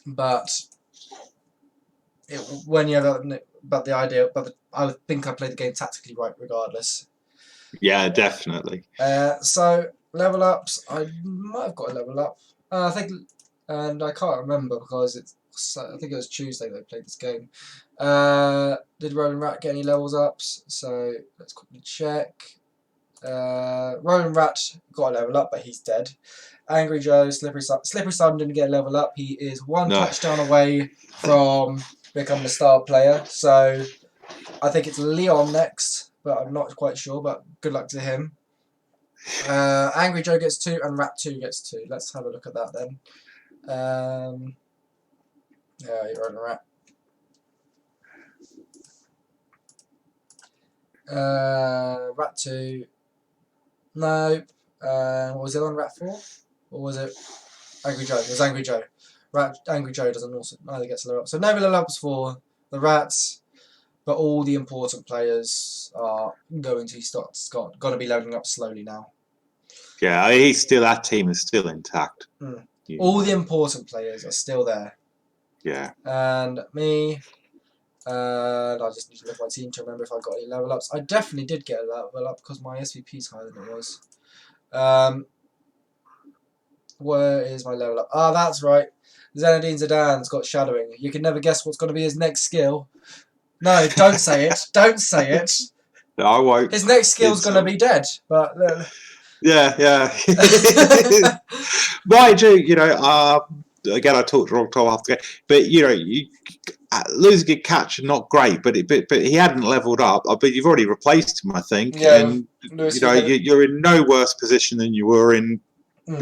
But when you have the idea, I think I played the game tactically right regardless. Yeah, definitely. So level ups, I might have got a level up. I think, and I can't remember because I think it was Tuesday they played this game. Did Roland Rat get any levels ups? So let's quickly check. Roland Rat got a level up, but he's dead. Angry Joe, Slippery Simon didn't get a level up. He is one touchdown away from becoming a star player. So I think it's Leon next, but I'm not quite sure. But good luck to him. Angry Joe gets 2 and Rat 2 gets 2. Let's have a look at that then. Yeah, you're on Rat. Rat 2. No. What was it on Rat 4? Or was it Angry Joe? It was Angry Joe. Angry Joe doesn't also neither gets a level up. So no level ups for the Rats, but all the important players are going to got to be leveling up slowly now. Yeah, that team is still intact. All the important players are still there. Yeah. And me, I just need to look at my team to remember if I got any level ups. I definitely did get a level up because my SVP is higher than it was. Where is my level up? Ah, that's right. Zinedine Zidane's got shadowing. You can never guess what's going to be his next skill. No, don't say it. Don't say it. No, I won't. His next skill's going to be dead. But yeah. Mind you, again, I talked to Rob Toll after, but you losing a catch, not great, but he hadn't leveled up. But you've already replaced him, I think, and you're in no worse position than you were in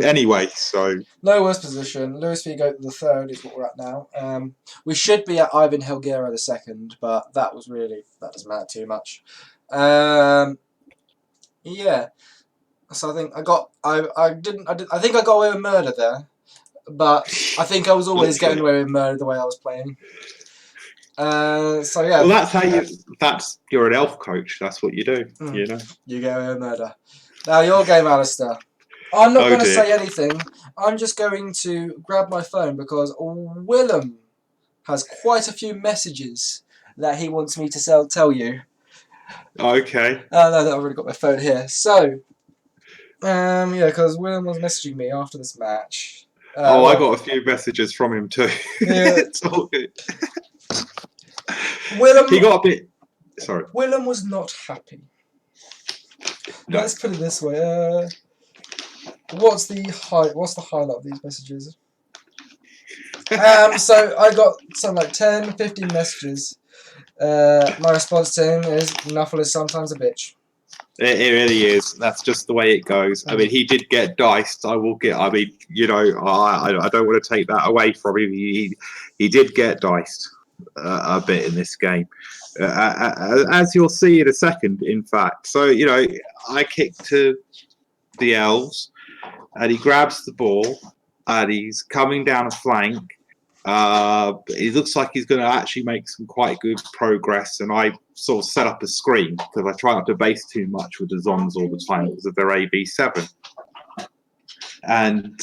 anyway. So no worse position. Luis Figo the third is what we're at now. We should be at Ivan Helguera the second, but that doesn't matter too much. Yeah. So I think I think I got away with murder there, but I think I was always getting away with murder the way I was playing. So yeah. Well, you're an elf coach. That's what you do. You get away with murder. Now your game, Alistair. I'm not going to say anything. I'm just going to grab my phone because Willem has quite a few messages that he wants me to tell you. Okay. No, I've already got my phone here. So, yeah, because Willem was messaging me after this match. I got a few messages from him too. Yeah. It's all good. He got a bit. Sorry. Willem was not happy. No. Let's put it this way. What's the highlight of these messages? So I got something like 10, 15 messages. My response to him is, Nuffle is sometimes a bitch. It really is. That's just the way it goes. I mean, he did get diced. I don't want to take that away from him. He did get diced a bit in this game. As you'll see in a second, in fact. So, I kicked to the elves. And he grabs the ball, and he's coming down a flank. It looks like he's going to actually make some quite good progress. And I sort of set up a screen because I try not to base too much with the Zons all the time because of their AB7. And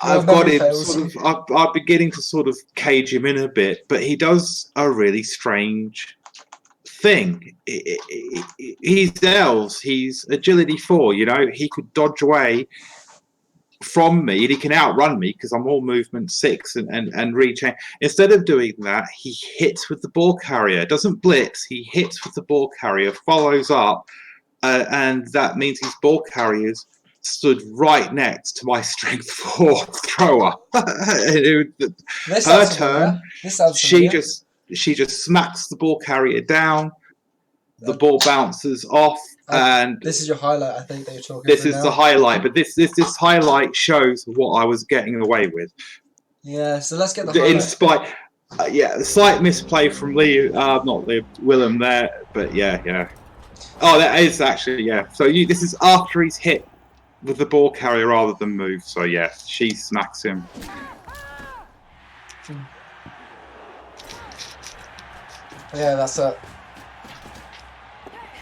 I've got him I'm beginning to sort of cage him in a bit, but he does a really strange thing. He's elves. He's agility 4. He could dodge away from me, and he can outrun me because I'm all movement 6 and reach. Instead of doing that, he hits with the ball carrier. Doesn't blitz. He hits with the ball carrier, follows up, and that means his ball carriers stood right next to my strength 4 thrower. Her turn. She just smacks the ball carrier down. The ball bounces off, and this is your highlight. I think that you're talking. This is now the highlight, but this highlight shows what I was getting away with. Yeah, so let's get the highlight. In spite, a slight misplay from Willem there, but yeah. Oh, that is actually, yeah. So this is after he's hit with the ball carrier rather than move. So yeah, she smacks him. Yeah, that's it.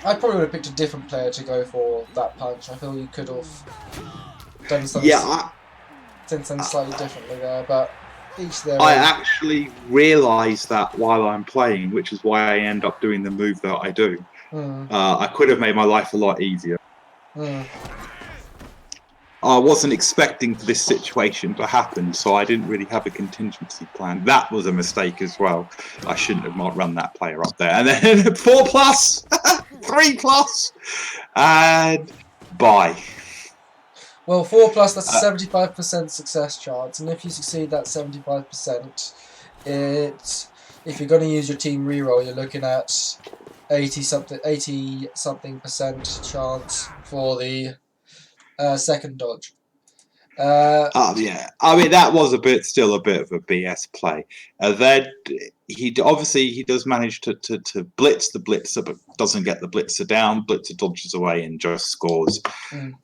I probably would have picked a different player to go for that punch. I feel you could have done something, something slightly differently there, but each their own. I actually realised that while I'm playing, which is why I end up doing the move that I do. I could have made my life a lot easier. I wasn't expecting this situation to happen, so I didn't really have a contingency plan. That was a mistake as well. I shouldn't have run that player up there. And then 4+, 3+, and bye. Well, 4+, that's a 75% success chance, and if you succeed that 75%, if you're going to use your team reroll, you're looking at 80 something percent chance for the second dodge. Yeah, I mean that was still a bit of a BS play. Then he does manage to blitz the blitzer, but doesn't get the blitzer down. Blitzer dodges away and just scores. And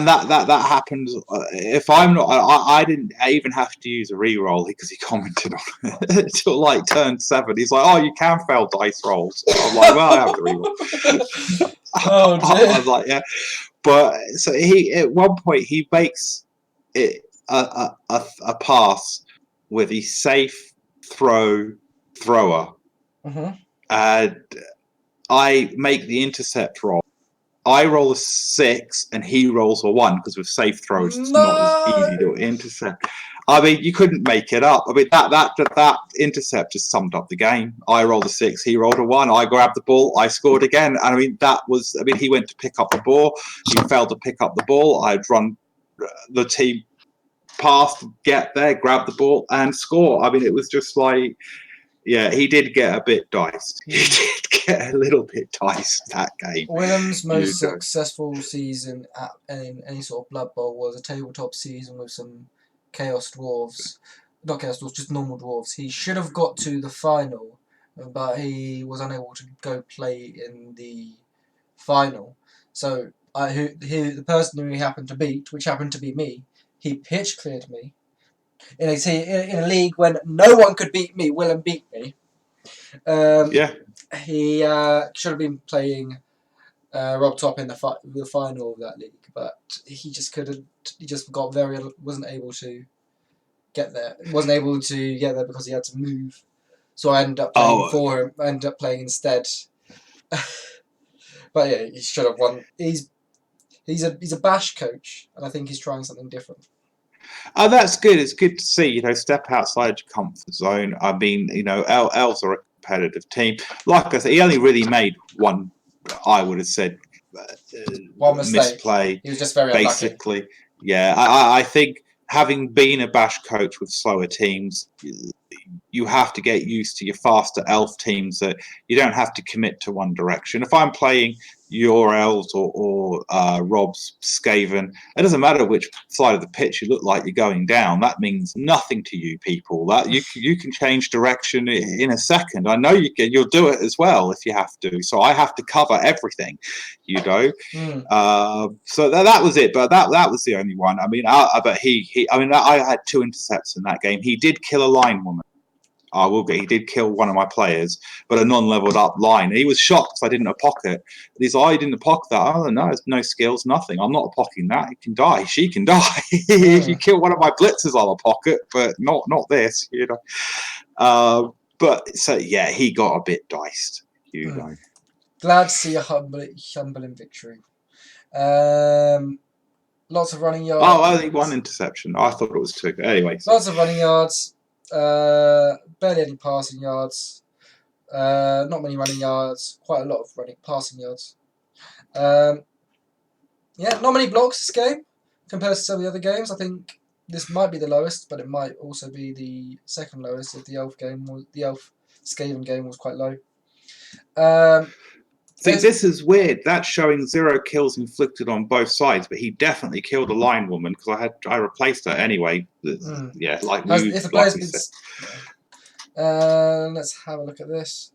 that happened. If I'm not, I didn't even have to use a reroll because he commented on it until like turn 7. He's like, "Oh, you can fail dice rolls." I'm like, "Well, I have to reroll." Oh dear. I was like, "Yeah." But so he at one point he makes it a pass with a safe thrower, and I make the intercept roll. I roll a 6 and he rolls a 1 because with safe throws it's not as easy to intercept. I mean, you couldn't make it up. I mean, that intercept just summed up the game. I rolled a 6, he rolled a 1. I grabbed the ball, I scored again. And I mean, he went to pick up the ball. He failed to pick up the ball. I'd run the team past, get there, grab the ball, and score. I mean, it was just like, yeah, he did get a bit diced. He did get a little bit diced that game. Willem's most successful season in any sort of Blood Bowl was a tabletop season with some Chaos Dwarves. Not Chaos Dwarves, just normal Dwarves. He should have got to the final, but he was unable to go play in the final. So the person who he happened to beat, which happened to be me, he pitch cleared me. In a league when no one could beat me, Willem beat me. He should have been playing Rob Top in the final of that league, but he just couldn't. He just wasn't able to get there. Wasn't able to get there because he had to move. So I ended up playing for him. I ended up playing instead. But yeah, he should have won. He's a bash coach, and I think he's trying something different. Oh, that's good. It's good to see, step outside your comfort zone. I mean, elves are a competitive team. Like I said, he only really made one, I would have said, one mistake. Misplay. He was just very basically, unlucky. Yeah. I think having been a bash coach with slower teams, you have to get used to your faster elf teams that you don't have to commit to one direction. If I'm playing your elves or Rob's Skaven, it doesn't matter which side of the pitch you look like you're going down. That means nothing to you people. That you can change direction in a second. I know you can. You'll do it as well if you have to. So I have to cover everything, So that was it. But that was the only one. I mean, I had 2 intercepts in that game. He did kill a line woman. He did kill one of my players, but a non-leveled up line. He was shocked because I didn't pocket. He's like, I didn't pocket that. Oh no, there's no skills, nothing. I'm not pocketing that. He can die. She can die. If you kill one of my blitzers, I'll pocket, but not this. But so yeah, he got a bit diced. Glad to see a humbling victory. Lots of running yards. Oh, only one interception. I thought it was two. Anyway, so. Lots of running yards. Barely any passing yards. Not many running yards. Quite a lot of passing yards. Yeah, not many blocks this game compared to some of the other games. I think this might be the lowest, but it might also be the second lowest if the Elf Skaven game was quite low. See, this is weird. That's showing 0 kills inflicted on both sides, but he definitely killed a line woman because I replaced her anyway. Yeah, like we said. Let's have a look at this.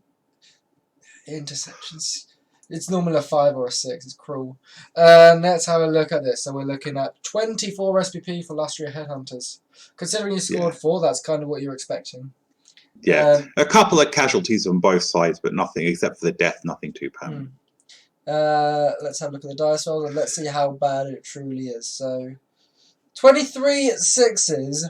Interceptions. It's normally a 5 or a 6. It's cruel. Let's have a look at this. So we're looking at 24 SPP for Lustria Headhunters. Considering you scored 4, that's kind of what you're expecting. Yeah, a couple of casualties on both sides, but nothing except for the death, nothing too permanent. Let's have a look at the dice roll and let's see how bad it truly is. So, 23 6s.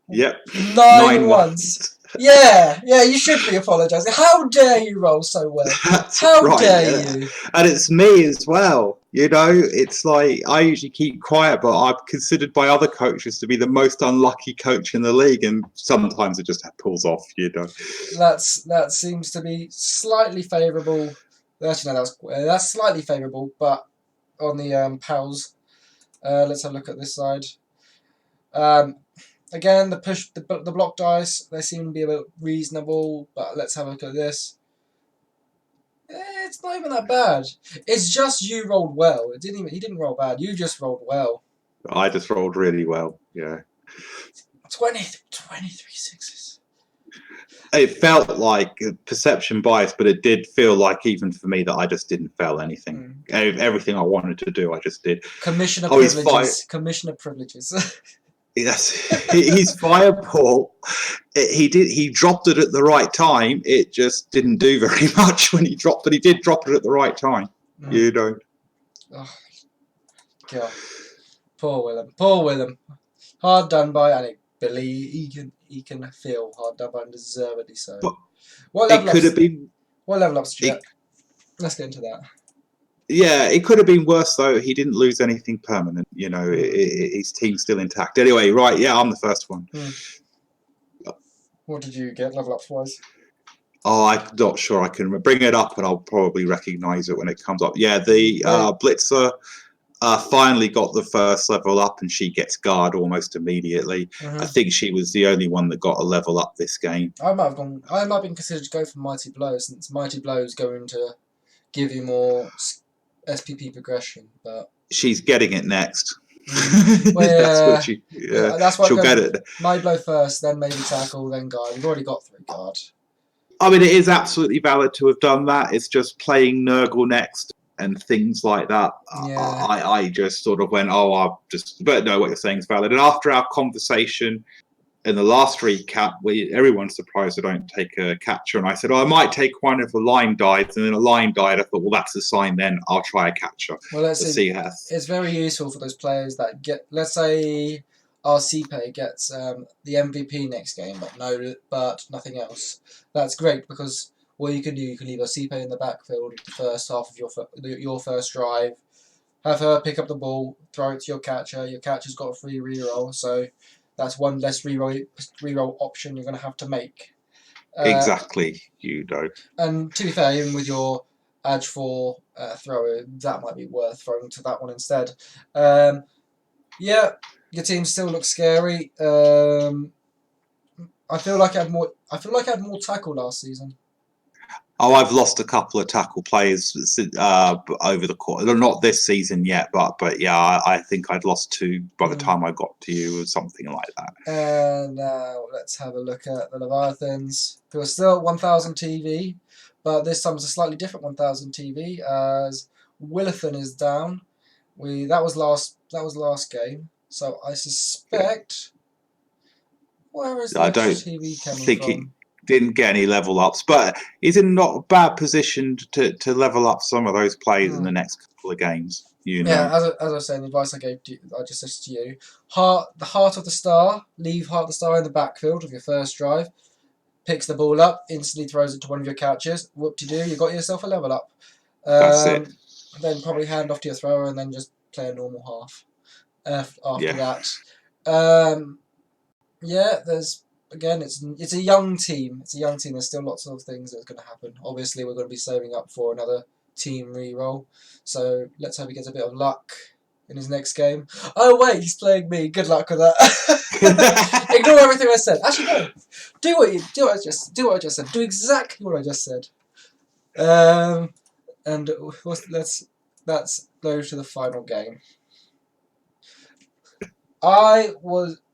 Yep. 9 ones. Yeah, you should be apologising. How dare you roll so well? How dare you? And it's me as well. You know, it's like I usually keep quiet, but I'm considered by other coaches to be the most unlucky coach in the league, and sometimes it just pulls off. You know, that seems to be slightly favourable. Actually, no, that's slightly favourable, but on the pals. Let's have a look at this side. Again, the block dice, they seem to be a bit reasonable, but let's have a look at this. It's not even that bad. It's just you rolled well. He didn't roll bad. You just rolled well. I just rolled really well. Yeah. 23 6s. It felt like perception bias, but it did feel like even for me that I just didn't fail anything. Everything I wanted to do, I just did. Commissioner privileges. Commissioner privileges. Yes, he's fireball. He dropped it at the right time. It just didn't do very much when he dropped it. He did drop it at the right time. You know. Oh, God. Poor Willem. Hard done by, and I believe he can feel hard done by and deservedly so. But what level it could have been. What level up's Jet? Let's get into that. Yeah, it could have been worse though. He didn't lose anything permanent. You know, his team's still intact. Anyway, right? Yeah, I'm the first one. What did you get level ups wise? Oh, I'm not sure. I can bring it up, and I'll probably recognise it when it comes up. Yeah, the Blitzer finally got the first level up, and she gets guard almost immediately. I think she was the only one that got a level up this game. I might have been considered to go for Mighty Blow, since Mighty Blow is going to give you more SPP progression, but she's getting it next. Well, that's what she'll get it. Mighty Blow first, then maybe tackle, then guard. We've already got 3 guard. I mean, it is absolutely valid to have done that. It's just playing Nurgle next and things like that. Yeah. I just sort of went, but no, what you're saying is valid. And after our conversation in the last recap, everyone's surprised I don't take a catcher, and I said, I might take one if a line dies, and then a line died. I thought, well, that's a sign then. I'll try a catcher. Well, let's see. It's very useful for those players that get, let's say, our CPay gets the MVP next game, but nothing else. That's great, because what you can do, you can leave a CPay in the backfield the first half of your first drive, have her pick up the ball, throw it to your catcher. Your catcher's got a free reroll, so that's one less reroll option you're going to have to make. Exactly, you know. And to be fair, even with your Edge 4 thrower, that might be worth throwing to that one instead. Yeah, your team still looks scary. I feel like I had more tackle last season. Oh, I've lost a couple of tackle players over the course. Not this season yet, but yeah, I think I'd lost 2 by the time I got to you, or something like that. And now let's have a look at the Leviathans, who are still at 1,000 TV, but this time it's a slightly different 1,000 TV, as Willithan is down. That was last game, so I suspect. Where is the TV coming from? Didn't get any level ups, but he's in not a bad position to level up some of those players in the next couple of games. You know. Yeah, as I was saying, the advice I just said to you, the Heart of the Star, leave Heart of the Star in the backfield of your first drive, picks the ball up, instantly throws it to one of your catchers. Whoop-de-doo, you got yourself a level up. That's it. Then probably hand off to your thrower and then just play a normal half. after Yeah. that. Yeah, there's again, it's a young team. It's a young team. There's still lots of things that's going to happen. Obviously, we're going to be saving up for another team re-roll. So let's hope he gets a bit of luck in his next game. Oh wait, he's playing me. Good luck with that. Ignore everything I said. Actually, no. Do what I just said. Do exactly what I just said. And let's go to the final game. I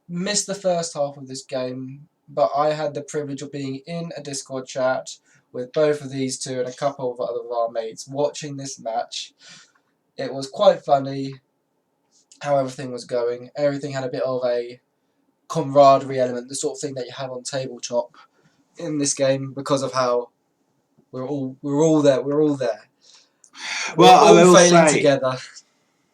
missed the first half of this game, but I had the privilege of being in a Discord chat with both of these two and a couple of other of our mates watching this match. It was quite funny how everything was going. Everything had a bit of a camaraderie element, the sort of thing that you have on tabletop in this game, because of how we're all there. Well, I we're all will failing say, together.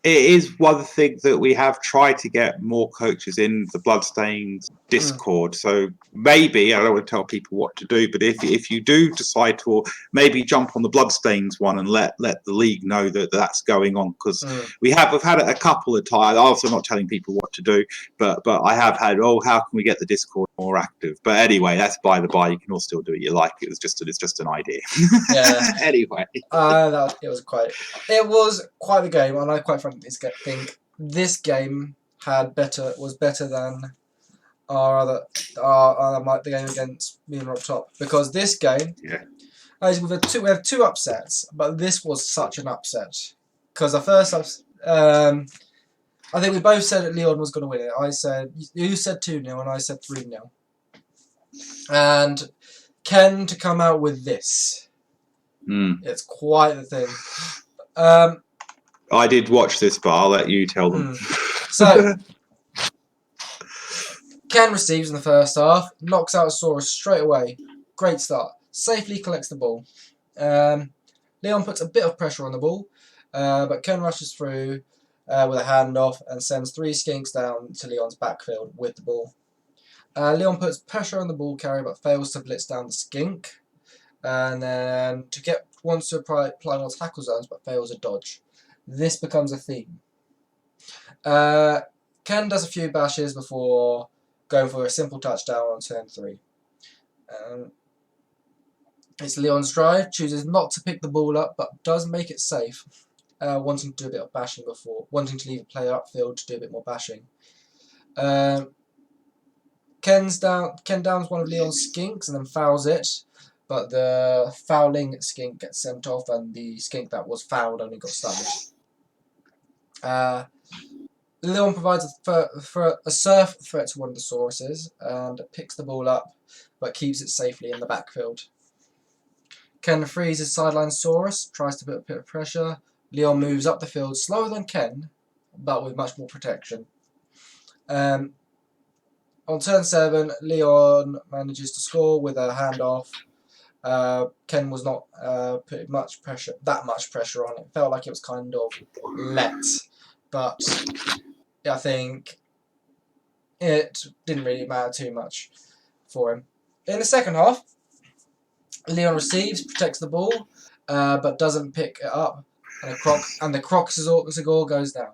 it is one thing that we have tried to get more coaches in the Bloodstained Discord. So maybe, I don't want to tell people what to do, but if you do decide to maybe jump on the Bloodstains one and let the league know that that's going on, because we've had it a couple of times. I'm also not telling people what to do, but I have had, how can we get the Discord more active? But anyway, that's by the by. You can all still do what you like. It's just an idea. Yeah. Anyway. It was quite the game, and I quite frankly think this game was better than the game against me and Rob Top, because this game, we have two upsets, but this was such an upset, because the first I think we both said that Leon was going to win it. You said 2-0 and I said 3-0, and Ken to come out with this. It's quite the thing. I did watch this, but I'll let you tell them. So, Ken receives in the first half, knocks out Saurus straight away. Great start. Safely collects the ball. Leon puts a bit of pressure on the ball, but Ken rushes through with a handoff and sends 3 skinks down to Leon's backfield with the ball. Leon puts pressure on the ball carrier but fails to blitz down the skink. And then wants to apply more tackle zones but fails a dodge. This becomes a theme. Ken does a few bashes before going for a simple touchdown on turn 3. It's Leon's drive, chooses not to pick the ball up but does make it safe, wanting to do a bit of bashing wanting to leave a player upfield to do a bit more bashing. Ken downs one of Leon's skinks and then fouls it, but the fouling skink gets sent off, and the skink that was fouled only got stunned. Leon provides a surf threat to one of the Sauruses and picks the ball up, but keeps it safely in the backfield. Ken frees his sideline Saurus, tries to put a bit of pressure. Leon moves up the field slower than Ken, but with much more protection. On turn 7, Leon manages to score with a handoff. Ken was not putting much pressure on it. Felt like it was kind of let, but I think it didn't really matter too much for him. In the second half, Leon receives, protects the ball, but doesn't pick it up, and the Croc Zagor goes down.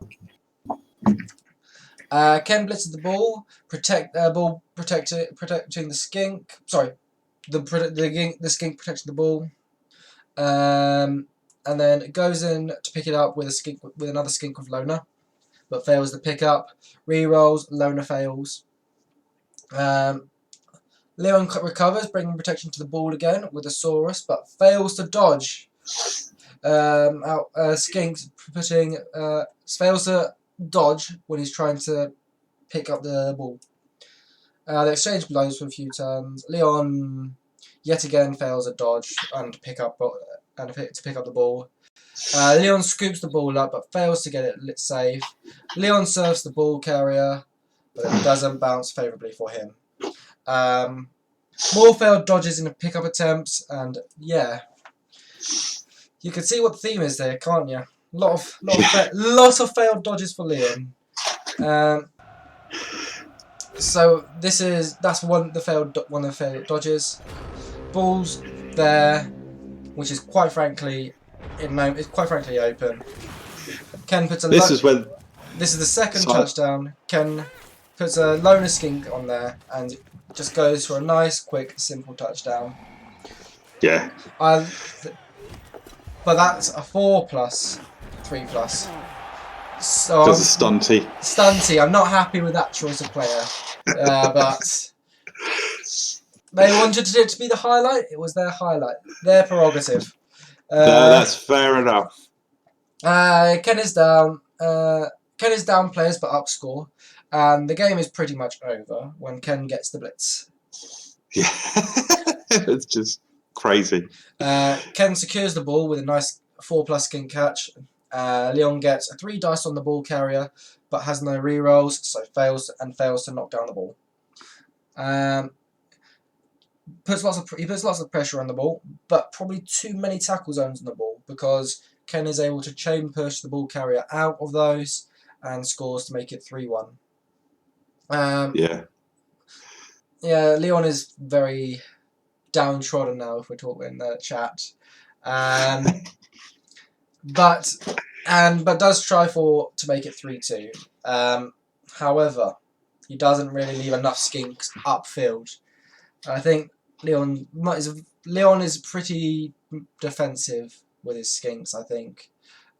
Ken blitzes the ball, protecting the skink. Sorry, the skink protecting the ball, and then it goes in to pick it up with another skink of Loner, but fails to pick up. Rerolls, Loner fails. Leon recovers, bringing protection to the ball again with a Saurus, but fails to dodge. Skink fails to dodge when he's trying to pick up the ball. They exchange blows for a few turns. Leon yet again fails a dodge and to pick up the ball. Leon scoops the ball up but fails to get it safe. Leon serves the ball carrier, but it doesn't bounce favourably for him. More failed dodges in the pickup attempts, and yeah, you can see what the theme is there, can't you? Lot of failed dodges for Leon. So that's one of the failed dodges. Ball's there, which is quite frankly open. Ken puts a. This is the second So- touchdown. Ken puts a loner skink on there and just goes for a nice, quick, simple touchdown. Yeah. But that's a 4+, 3+. So Does a stunty. Stunty. I'm not happy with that choice of player, but they wanted it to be the highlight. It was their highlight, their prerogative. That's fair enough. Ken is down. Ken is down players but up score, and the game is pretty much over when Ken gets the blitz. Yeah. It's just crazy. Ken secures the ball with a nice 4+ skink catch. Leon gets a 3 dice on the ball carrier, but has no rerolls, so fails to knock down the ball. He puts lots of pressure on the ball, but probably too many tackle zones on the ball because Ken is able to chain push the ball carrier out of those and scores to make it 3-1. Yeah. Yeah, Leon is very downtrodden now, if we're talking in the chat. But does try to make it 3-2. However, he doesn't really leave enough skinks upfield. I think Leon is pretty defensive with his skinks, I think,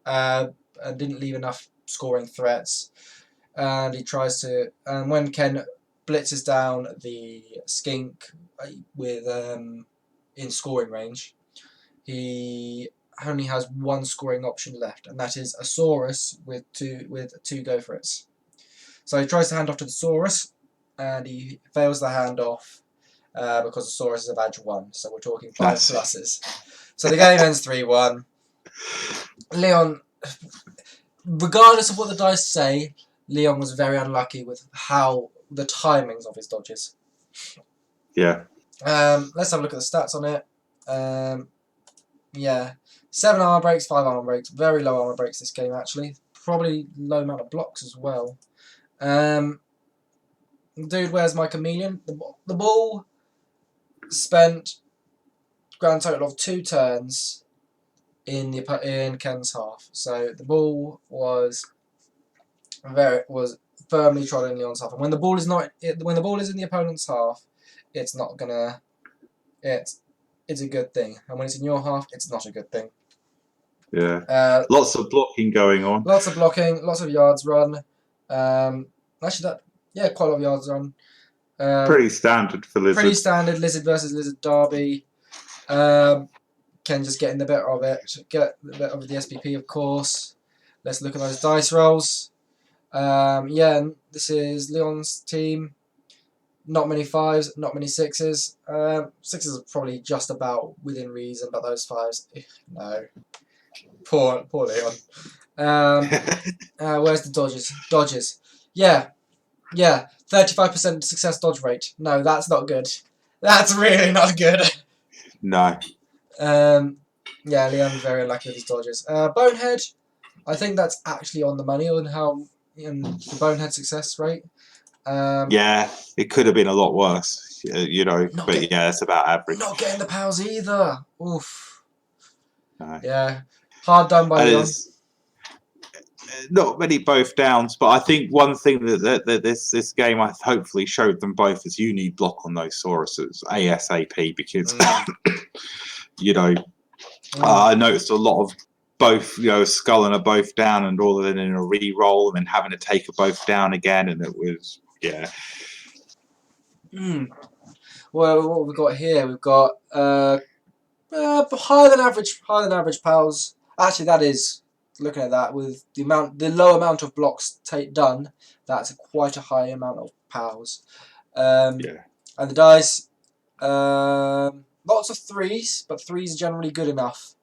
and didn't leave enough scoring threats. And he tries to, and when Ken blitzes down the skink with in scoring range, he only has one scoring option left, and that is a Saurus with two go for it. So he tries to hand off to the Saurus, and he fails the handoff because the Saurus is a badge 1. So we're talking 5 pluses. So the game ends 3-1. Leon, regardless of what the dice say, Leon was very unlucky with how the timings of his dodges. Yeah. Let's have a look at the stats on it. Yeah, 7 armor breaks, 5 armor breaks. Very low armor breaks this game, actually. Probably low amount of blocks as well. Dude, where's my chameleon? The ball spent grand total of 2 turns in Ken's half. So the ball was firmly trodden in Leon's half. And when the ball is in the opponent's half, it's not gonna. It's a good thing, and when it's in your half, it's not a good thing. Yeah. Lots of blocking going on. Lots of blocking, lots of yards run. Quite a lot of yards run. Pretty standard for Lizard. Pretty standard Lizard versus Lizard derby. Ken just getting the better of it. Get the better of the SPP, of course. Let's look at those dice rolls. Yeah, this is Leon's team. Not many 5s, not many 6s. 6s are probably just about within reason, but those 5s, no. Poor Leon. Where's the dodges? Dodges. Yeah. 35% success dodge rate. No, that's not good. That's really not good. No. Yeah, Leon's very unlucky with his dodges. Bonehead, I think that's actually on the money on how the Bonehead success rate. Yeah, it could have been a lot worse, yeah, it's about average. Not getting the pals either. Oof. No. Yeah, hard done by Leon. Not many both downs, but I think one thing that this game I hopefully showed them both is you need block on those Sauruses ASAP because I noticed a lot of both, Skull and are both down and all of it in a re-roll and then having to take a both down again, and it was Well, what have we got here? We've got higher than average pals. Actually, that is, looking at that with the low amount of blocks done, that's quite a high amount of pals. And the dice, lots of 3s, but 3s are generally good enough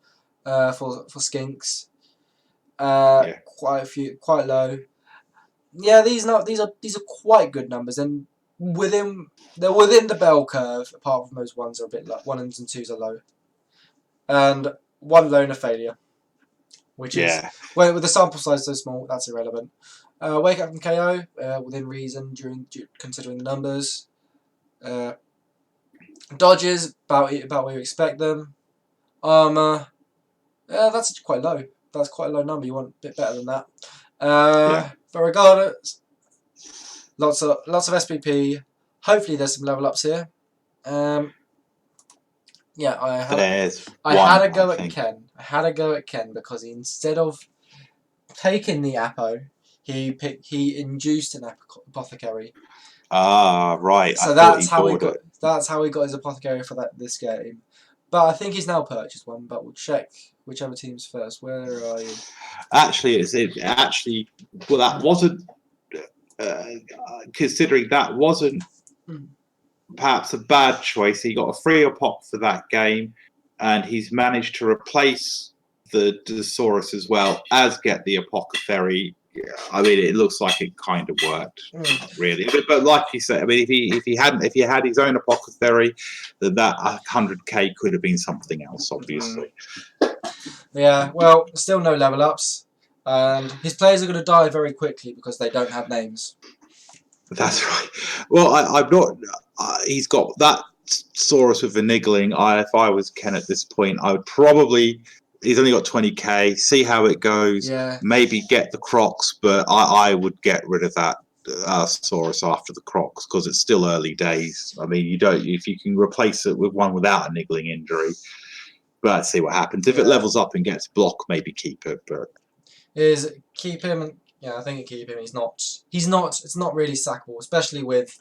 for skinks. Quite a few, quite low. Yeah, these are quite good numbers, and they're within the bell curve. Apart from those ones are a bit low. 1s and 2s are low, and 1 loner failure, which is with the sample size so small, that's irrelevant. Wake up from KO within reason considering the numbers. Dodges about where you expect them. Armor, that's quite low. That's quite a low number. You want a bit better than that. But regardless, lots of SPP. Hopefully, there's some level ups here. Yeah, I had a go at Ken. I had a go at Ken because instead of taking the Apo, he induced an apothecary. Ah, right. So I thought he bought it. that's how he got his apothecary for this game. But I think he's now purchased one. But we'll check whichever team's first. Where are you? Actually, well, that wasn't. Considering that wasn't perhaps a bad choice. He got a free apoc for that game, and he's managed to replace the Dosaurus as well as get the apothecary. Yeah, I mean, it looks like it kind of worked, really. But like you said, I mean, if he had his own apothecary, then that 100k could have been something else, obviously. Yeah, well, still no level ups, and his players are going to die very quickly because they don't have names. That's right. Well, I'm not. He's got that Saurus with the niggling. If I was Ken at this point, I would probably. He's only got 20k. See how it goes. Yeah. Maybe get the Crocs, but I would get rid of that Saurus after the Crocs because it's still early days. I mean, you don't. If you can replace it with one without a niggling injury, but let's see what happens. If it levels up and gets block, maybe keep it. But keep him. Yeah, I think keep him. He's not. It's not really sackable, especially with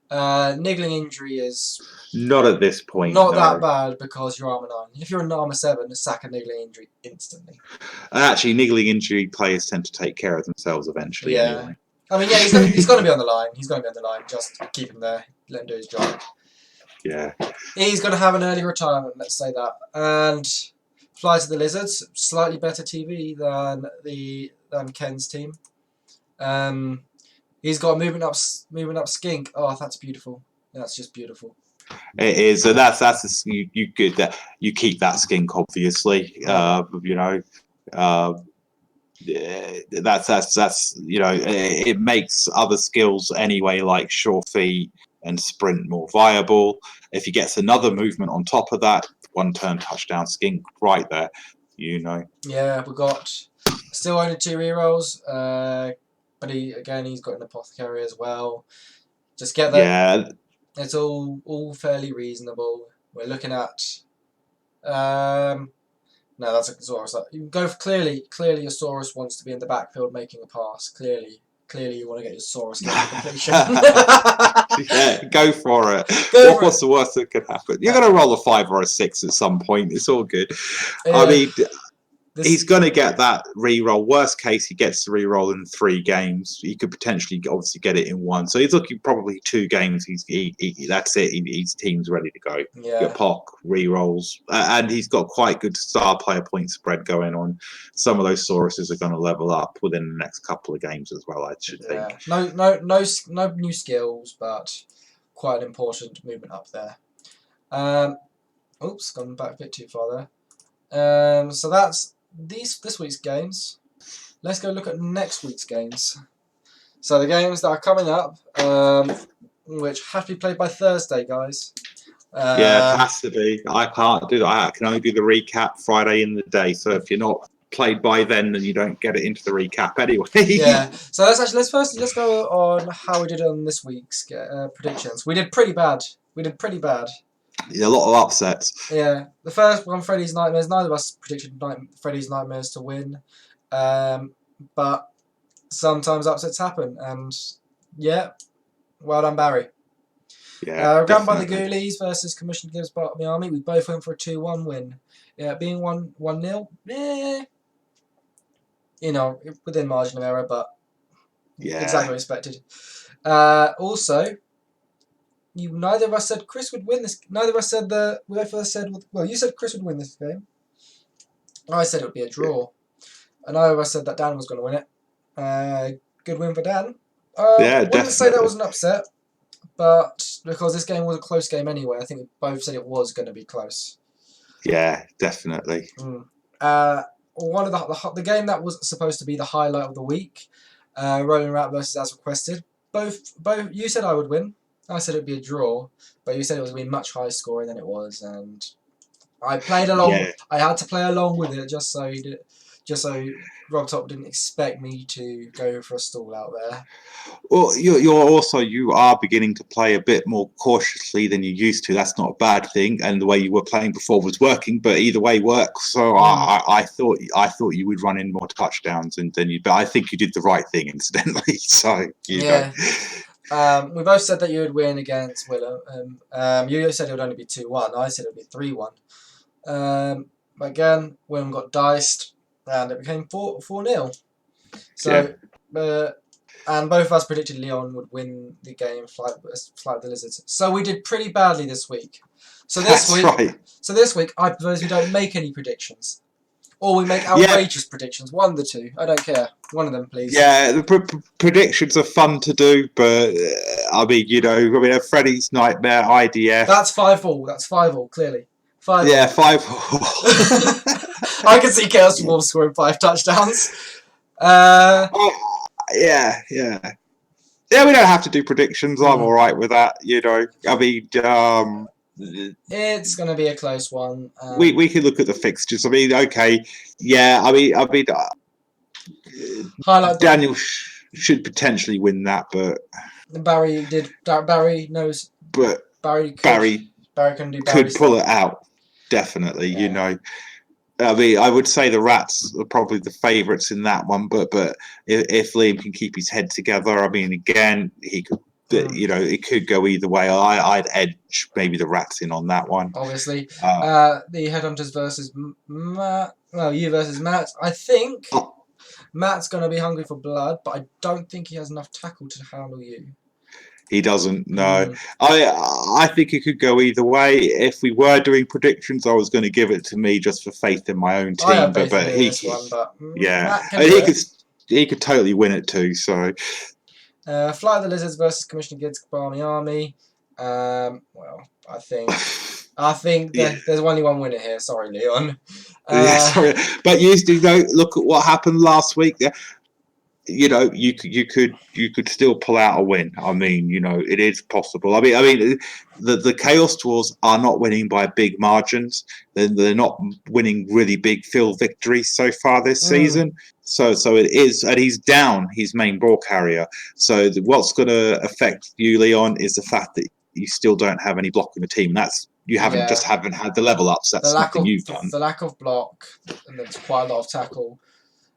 niggling injury is not at this point. Not that bad because you're armor 9. If you're an armor 7, sack a niggling injury instantly. Actually, niggling injury players tend to take care of themselves eventually. Yeah. Anyway. I mean, yeah, he's going to be on the line. He's going to be on the line. Just keep him there. Let him do his job. Yeah. He's going to have an early retirement. Let's say that. And Fly to the Lizards, slightly better TV than Ken's team. He's got moving up skink. Oh, that's beautiful. That's just beautiful. It is. So that's you good that you keep that skink obviously. That's it makes other skills anyway like sure feet and sprint more viable. If he gets another movement on top of that, 1 turn touchdown skink right there. Yeah, we got still only 2 rerolls. But he's got an apothecary as well. Just get that. Yeah. It's all fairly reasonable. We're looking at no, that's a Saurus. You can go for clearly your Saurus wants to be in the backfield making a pass. Clearly you want to get your Saurus getting completion. Yeah, go for it. What's the worst that could happen? You're going to roll a 5 or a 6 at some point. It's all good. I mean, he's going to get that re-roll. Worst case, he gets the re-roll in 3 games. He could potentially, obviously, get it in 1. So he's looking probably 2 games. That's it. His team's ready to go. Yeah. POC, re-rolls. And he's got quite good star player point spread going on. Some of those Sauruses are going to level up within the next couple of games as well, I should think. No new skills, but quite an important movement up there. Oops, gone back a bit too far there. So that's this week's games. Let's go look at next week's games. So the games that are coming up, which have to be played by Thursday, guys. Yeah, it has to be. I can't do that. I can only do the recap Friday in the day. So if you're not played by then you don't get it into the recap anyway. Yeah. So let's go on how we did on this week's predictions. We did pretty bad. Yeah, a lot of upsets. Yeah. The first one, Freddy's Nightmares. Neither of us predicted Freddy's Nightmares to win. But sometimes upsets happen, and yeah, well done, Barry. Yeah. Run by the Ghoulies versus Commission Gives Bark the Army. We both went for a 2-1 win. Yeah, being 1-0. Within margin of error, but exactly expected. Also, neither of us said Chris would win this. Neither of us said we both said. Well, you said Chris would win this game. I said it would be a draw. And neither of us said that Dan was going to win it. Good win for Dan. Yeah, definitely. Wouldn't say that was an upset, but because this game was a close game anyway, I think we both said it was going to be close. Yeah, definitely. One of the game that was supposed to be the highlight of the week, Rolling Rat versus As Requested. Both you said I would win. I said it'd be a draw, but you said it was going to be much higher scoring than it was, and I played along. Yeah. I had to play along with it just just so Rob Top didn't expect me to go for a stall out there. Well, you are beginning to play a bit more cautiously than you used to. That's not a bad thing, and the way you were playing before was working. But either way works. So I thought you would run in more touchdowns than you. But I think you did the right thing, incidentally. So you know. We both said that you would win against Willem. You said it would only be 2-1. I said it would be 3-1. Again, Willem got diced, and it became 4-0. So, and both of us predicted Leon would win the game, Flight of the Lizards. So we did pretty badly this week. So this week, I propose we don't make any predictions. Or we make outrageous predictions. One of the two. I don't care. One of them, please. Yeah, the predictions are fun to do, but Freddie's Nightmare, IDF. That's 5-all. That's 5-all, clearly. 5-all. Yeah, 5-all. I can see Chaos Wolves scoring 5 touchdowns. Yeah. Yeah, we don't have to do predictions. I'm all right with that. It's going to be a close one. We can look at the fixtures. Daniel should potentially win that, but Barry knows. But Barry can do could pull it out. Definitely, yeah. I would say the Rats are probably the favourites in that one, but if Liam can keep his head together, again, he could. It could go either way. I'd edge maybe the Rats in on that one. Obviously, the Headhunters versus Matt. Well, you versus Matt. I think Matt's going to be hungry for blood, but I don't think he has enough tackle to handle you. He doesn't. No, I think it could go either way. If we were doing predictions, I was going to give it to me just for faith in my own team. I have faith in this one, but he could totally win it too. So. Flight of the Lizards versus Commissioner Gibbs Barney Army. Well, I think there's only one winner here. Sorry, Leon. Sorry, but you look at what happened last week. You could still pull out a win. It is possible. The Chaos Dwarves are not winning by big margins. They're not winning really big field victories so far this season. So it is, and he's down his main ball carrier. So what's going to affect you, Leon, is the fact that you still don't have any block in the team. You haven't had the level ups. That's nothing you've done. The lack of block, and there's quite a lot of tackle.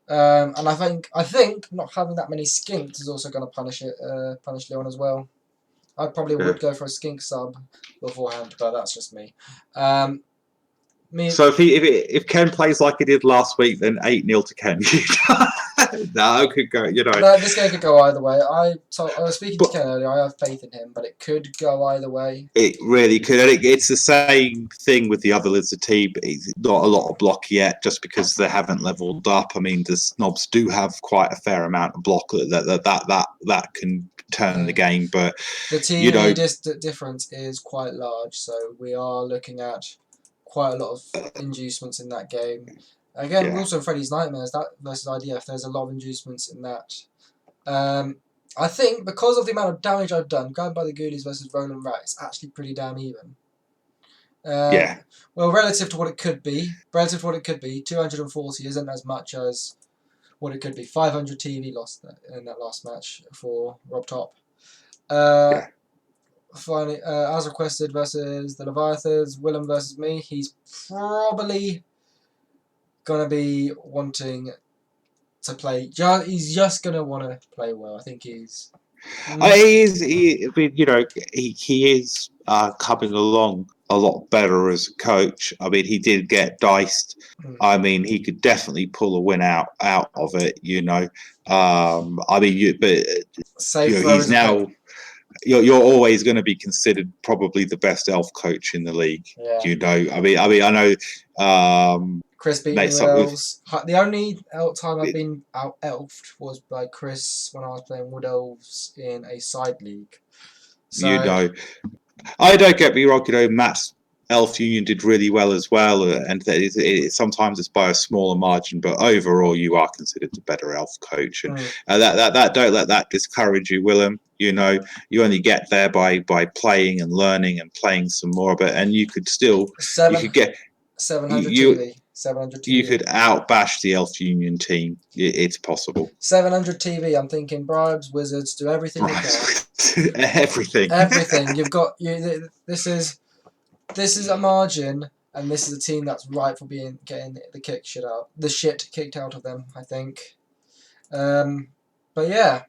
And I think not having that many skinks is also going to punish Leon as well. I probably would go for a skink sub beforehand, but that's just me. So if Ken plays like he did last week, then 8-0 to Ken. No, it could go. This game could go either way. I was speaking to Ken earlier. I have faith in him, but it could go either way. It really could. It's the same thing with the other Lizard team. It's not a lot of block yet, just because they haven't leveled up. The Snobs do have quite a fair amount of block that can turn the game, but the team difference is quite large. So we are looking at quite a lot of inducements in that game. Again, also Freddy's Nightmares versus IDF. There's a lot of inducements in that. I think because of the amount of damage I've done, going by the Ghoulies versus Roland Rat, it's actually pretty damn even. Well, relative to what it could be, 240 isn't as much as what it could be. 500 TV lost in that last match for Rob Top. Finally, as requested versus the Leviathans, Willem versus me. He's probably gonna be wanting to play. He's just gonna want to play well. I think he's. He is coming along a lot better as a coach. He did get diced. He could definitely pull a win out of it. He's now. You're always going to be considered probably the best elf coach in the league. Yeah. I know. Chris beat me with elves. The only time I've been out elfed was by Chris when I was playing Wood Elves in a side league. So, I don't get me wrong. Matt's Elf Union did really well as well, and sometimes it's by a smaller margin, but overall you are considered the better elf coach, and that don't let that discourage you, Willem. You only get there by playing and learning and playing some more of it, and you could still 700 TV. 700 You TV. could outbash the Elf Union team. It's possible. 700 TV. I'm thinking bribes, wizards, do everything you can. Everything. Everything. You've got you. This is a margin, and this is a team that's ripe for getting the shit kicked out of them. I think. But yeah,